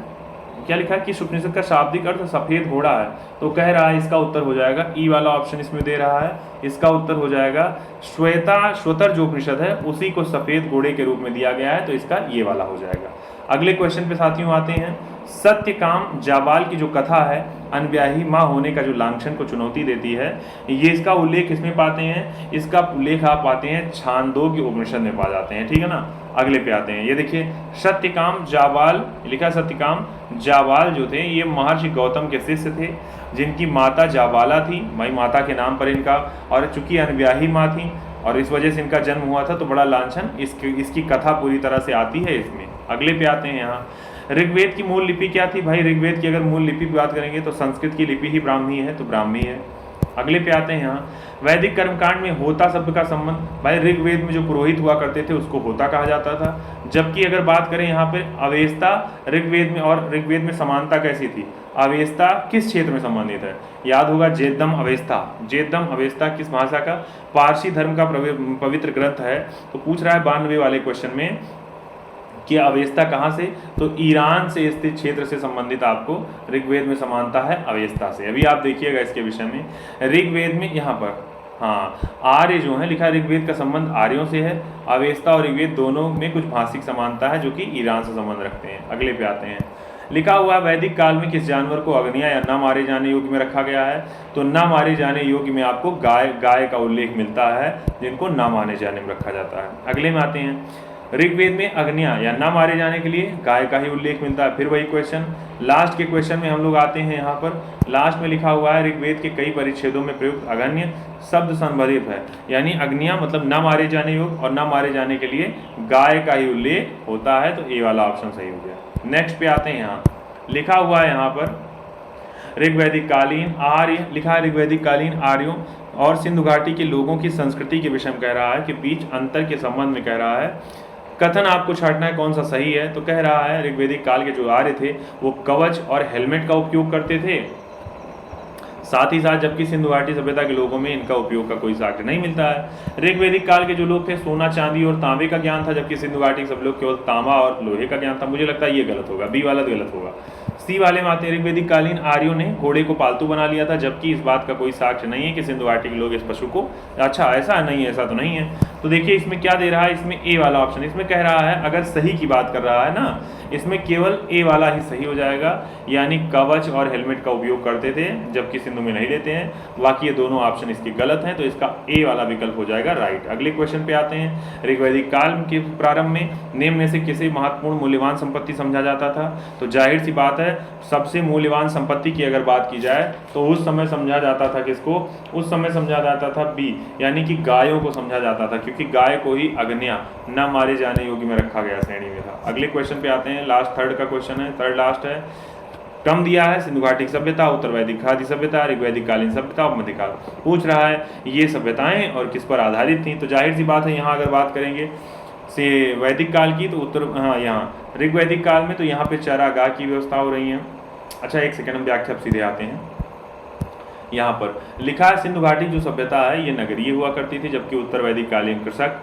क्या लिखा है, किस उपनिषद का शाब्दिक अर्थ सफेद घोड़ा है, तो कह रहा है इसका उत्तर हो जाएगा, ई वाला ऑप्शन इसमें दे रहा है, इसका उत्तर हो जाएगा श्वेतर जो उपनिषद है उसी को सफेद घोड़े के रूप में दिया गया है, तो इसका ये वाला हो जाएगा। अगले क्वेश्चन पे साथियों आते हैं, सत्यकाम जाबाल की जो कथा है अनब्याही माँ होने का जो लांछन को चुनौती देती है, ये इसका उल्लेख किसमें पाते हैं, इसका उल्लेख आप पाते हैं छांदोग्य उपनिषद में पा जाते हैं। ठीक है ना, अगले पे आते हैं, ये देखिए सत्यकाम जाबाल लिखा, सत्यकाम जाबाल जो थे ये महर्षि गौतम के शिष्य थे, जिनकी माता जाबाला थी, भाई माता के नाम पर इनका, और चूंकि अनब्याही माँ थी और इस वजह से इनका जन्म हुआ था, तो बड़ा लांछन इसकी कथा पूरी तरह से आती है इसमें। अगले पे आते हैं, यहाँ ऋग्वेद की मूल लिपि क्या थी, भाई ऋग्वेद की अगर मूल लिपि की बात करेंगे तो संस्कृत की लिपि ही ब्राह्मी है, तो ब्राह्मी है। अगले पे आते हैं, यहाँ वैदिक कर्मकांड में होता शब्द का संबंध, भाई ऋग्वेद में जो पुरोहित हुआ करते थे उसको होता कहा जाता था, जबकि अगर बात करें यहाँ पे अवेस्ता ऋग्वेद में, और ऋग्वेद में समानता कैसी थी, अवेस्ता किस क्षेत्र में संबंधित है, याद होगा जेदम अवेस्ता, जेदम अवेस्ता किस भाषा का, पारसी धर्म का पवित्र ग्रंथ है। तो पूछ रहा है 92 वाले क्वेश्चन में कि अवेस्ता कहाँ से, तो ईरान से स्थित क्षेत्र से संबंधित आपको ऋग्वेद में समानता है अवेस्ता से। अभी आप देखिएगा इसके विषय में, ऋग्वेद में यहाँ पर हाँ आर्य जो है लिखा, ऋग्वेद का संबंध आर्यों से है, अवेस्ता और ऋग्वेद दोनों में कुछ भाषिक समानता है जो कि ईरान से संबंध रखते हैं। अगले पे आते हैं, लिखा हुआ वैदिक काल में किस जानवर को अग्निया या न मारे जाने योग्य में रखा गया है, तो न मारे जाने योग्य में आपको गाय का उल्लेख मिलता है, जिनको न मारे जाने में रखा जाता है। अगले में आते हैं, ऋग्वेद में अग्निया या न मारे जाने के लिए गाय का ही उल्लेख मिलता है। फिर वही क्वेश्चन, लास्ट के क्वेश्चन में हम लोग आते हैं, यहाँ पर लास्ट में लिखा हुआ है ऋग्वेद के कई परिच्छेदों में प्रयुक्त अग्न्य शब्द संबंधित है, यानी अग्निया मतलब न मारे जाने योग्य और न मारे जाने के लिए गाय का ही उल्लेख होता है, तो ए वाला ऑप्शन सही हो गया। नेक्स्ट पे आते हैं, यहाँ लिखा हुआ है यहाँ पर ऋग्वैदिक कालीन आर्य लिखा है, ऋग्वैदिक कालीन आर्यों और सिंधु घाटी के लोगों की संस्कृति के विषय में कह रहा है कि बीच अंतर के संबंध में कह रहा है, कथन आपको छांटना है कौन सा सही है, तो कह रहा है ऋग्वैदिक काल के जो आर्य थे वो कवच और हेलमेट का उपयोग करते थे, साथ ही साथ जबकि सिंधु घाटी सभ्यता के लोगों में इनका उपयोग का कोई साक्ष्य नहीं मिलता है। ऋग्वैदिक काल के जो लोग थे सोना चांदी और तांबे का ज्ञान था, जबकि सिंधु घाटी के सब लोग केवल तांबा और लोहे का ज्ञान था। मुझे लगता है ये गलत होगा, बी वाला गलत होगा, सी वाले माते ऋग्वैदिक कालीन आर्यों ने घोड़े को पालतू बना लिया था, जबकि इस बात का कोई साक्ष्य नहीं है कि सिंधु घाटी के लोग इस पशु को, अच्छा ऐसा नहीं है, ऐसा तो नहीं है। तो देखिए इसमें क्या दे रहा है, इसमें ए वाला ऑप्शन, इसमें कह रहा है अगर सही की बात कर रहा है ना, इसमें केवल ए वाला ही सही हो जाएगा, यानी कवच और हेलमेट का उपयोग करते थे जबकि सिंधु में नहीं लेते हैं। बाकी ये दोनों ऑप्शन इसके गलत हैं, तो इसका ए वाला विकल्प हो जाएगा राइट। अगले क्वेश्चन पे आते हैं। ऋग्वैदिक काल के प्रारंभ में निम्न में से किसे महत्वपूर्ण मूल्यवान संपत्ति समझा जाता था? तो जाहिर सी बात है सबसे मूल्यवान संपत्ति की अगर बात की जाए तो उस समय समझा जाता था किसको? उस समय समझा जाता था बी, यानी कि गायों को समझा जाता था, क्योंकि गाय को ही अग्न्या न मारे जाने योग्य में रखा गया श्रेणी में था। अगले क्वेश्चन पे आते हैं, लास्ट थर्ड का क्वेश्चन है, थर्ड लास्ट है। क्रम दिया है सिंधु घाटी सभ्यता, उत्तर वैदिक खादी सभ्यता, ऋग्वैदिक कालीन सभ्यता और मध्यकाल। पूछ रहा है ये सभ्यताएं और किस पर आधारित थी? तो जाहिर सी बात है यहाँ अगर बात करेंगे से वैदिक काल की तो उत्तर, हाँ यहाँ ऋग्वैदिक काल में तो यहाँ पे चारागाह की व्यवस्था हो रही है। अच्छा एक सेकंड, हम व्याख्या सीधे आते हैं। यहाँ पर लिखा है सिंधु घाटी जो सभ्यता है ये नगरीय हुआ करती थी, जबकि उत्तर वैदिक कालीन कृषक,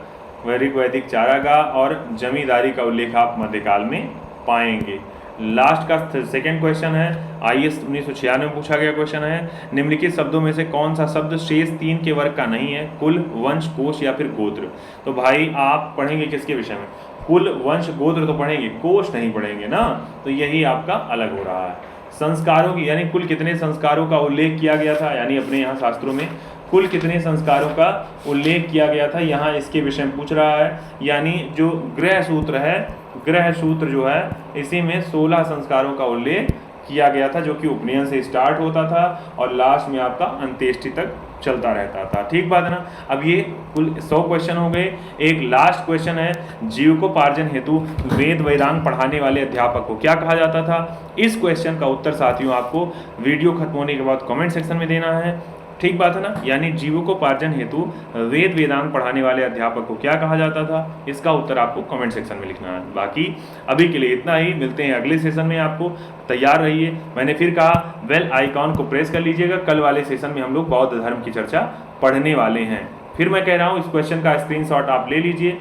ऋग्वैदिक चारागाह और जमींदारी का उल्लेख आप मध्यकाल में पाएंगे। लास्ट का सेकंड क्वेश्चन है, IAS 1996 में पूछा गया क्वेश्चन है, निम्नलिखित शब्दों में से कौन सा शब्द शेष 3 के वर्ग का नहीं है? कुल, वंश, कोश या फिर गोत्र। तो भाई आप पढ़ेंगे किसके विषय में? कुल, वंश, गोत्र तो पढ़ेंगे, कोश नहीं पढ़ेंगे ना, तो यही आपका अलग हो रहा है। संस्कारों की, यानी कुल कितने संस्कारों का उल्लेख किया गया था, यानी अपने यहाँ शास्त्रों में कुल कितने संस्कारों का उल्लेख किया गया था, यहाँ इसके विषय में पूछ रहा है। यानी जो गृह सूत्र है, गृह सूत्र जो है इसी में 16 संस्कारों का उल्लेख किया गया था, जो कि उपनयन से स्टार्ट होता था और लास्ट में आपका अंत्येष्टि तक चलता रहता था। ठीक बात है ना। अब ये कुल 100 क्वेश्चन हो गए। एक लास्ट क्वेश्चन है, जीविकोपार्जन हेतु वेद वेदांग पढ़ाने वाले अध्यापक को क्या कहा जाता था? इस क्वेश्चन का उत्तर साथियों आपको वीडियो खत्म होने के बाद कमेंट सेक्शन में देना है। ठीक बात है ना। यानी जीविकोपार्जन हेतु वेद वेदांग पढ़ाने वाले अध्यापक को क्या कहा जाता था? इसका उत्तर आपको कमेंट सेक्शन में लिखना है। बाकी अभी के लिए इतना ही, मिलते हैं अगले सेशन में। आपको तैयार रहिए। मैंने फिर कहा बेल आइकॉन को प्रेस कर लीजिएगा, कल वाले सेशन में हम लोग बौद्ध धर्म की चर्चा पढ़ने वाले हैं। फिर मैं कह रहा हूँ इस क्वेश्चन का स्क्रीनशॉट आप ले लीजिए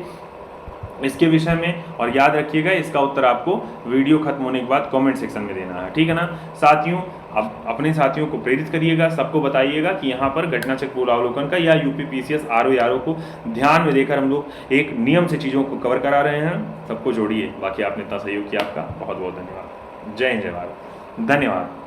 इसके विषय में, और याद रखिएगा इसका उत्तर आपको वीडियो खत्म होने के बाद कमेंट सेक्शन में देना है। ठीक है ना साथियों। अब अपने साथियों को प्रेरित करिएगा, सबको बताइएगा कि यहाँ पर घटनाचक्र पूर्वावलोकन का या यूपी PCS RO को ध्यान में देकर हम लोग एक नियम से चीज़ों को कवर करा रहे हैं। सबको जोड़िए। बाकी आपने इतना सहयोग किया, आपका बहुत बहुत धन्यवाद। जय हिंद, जय भारत, धन्यवाद।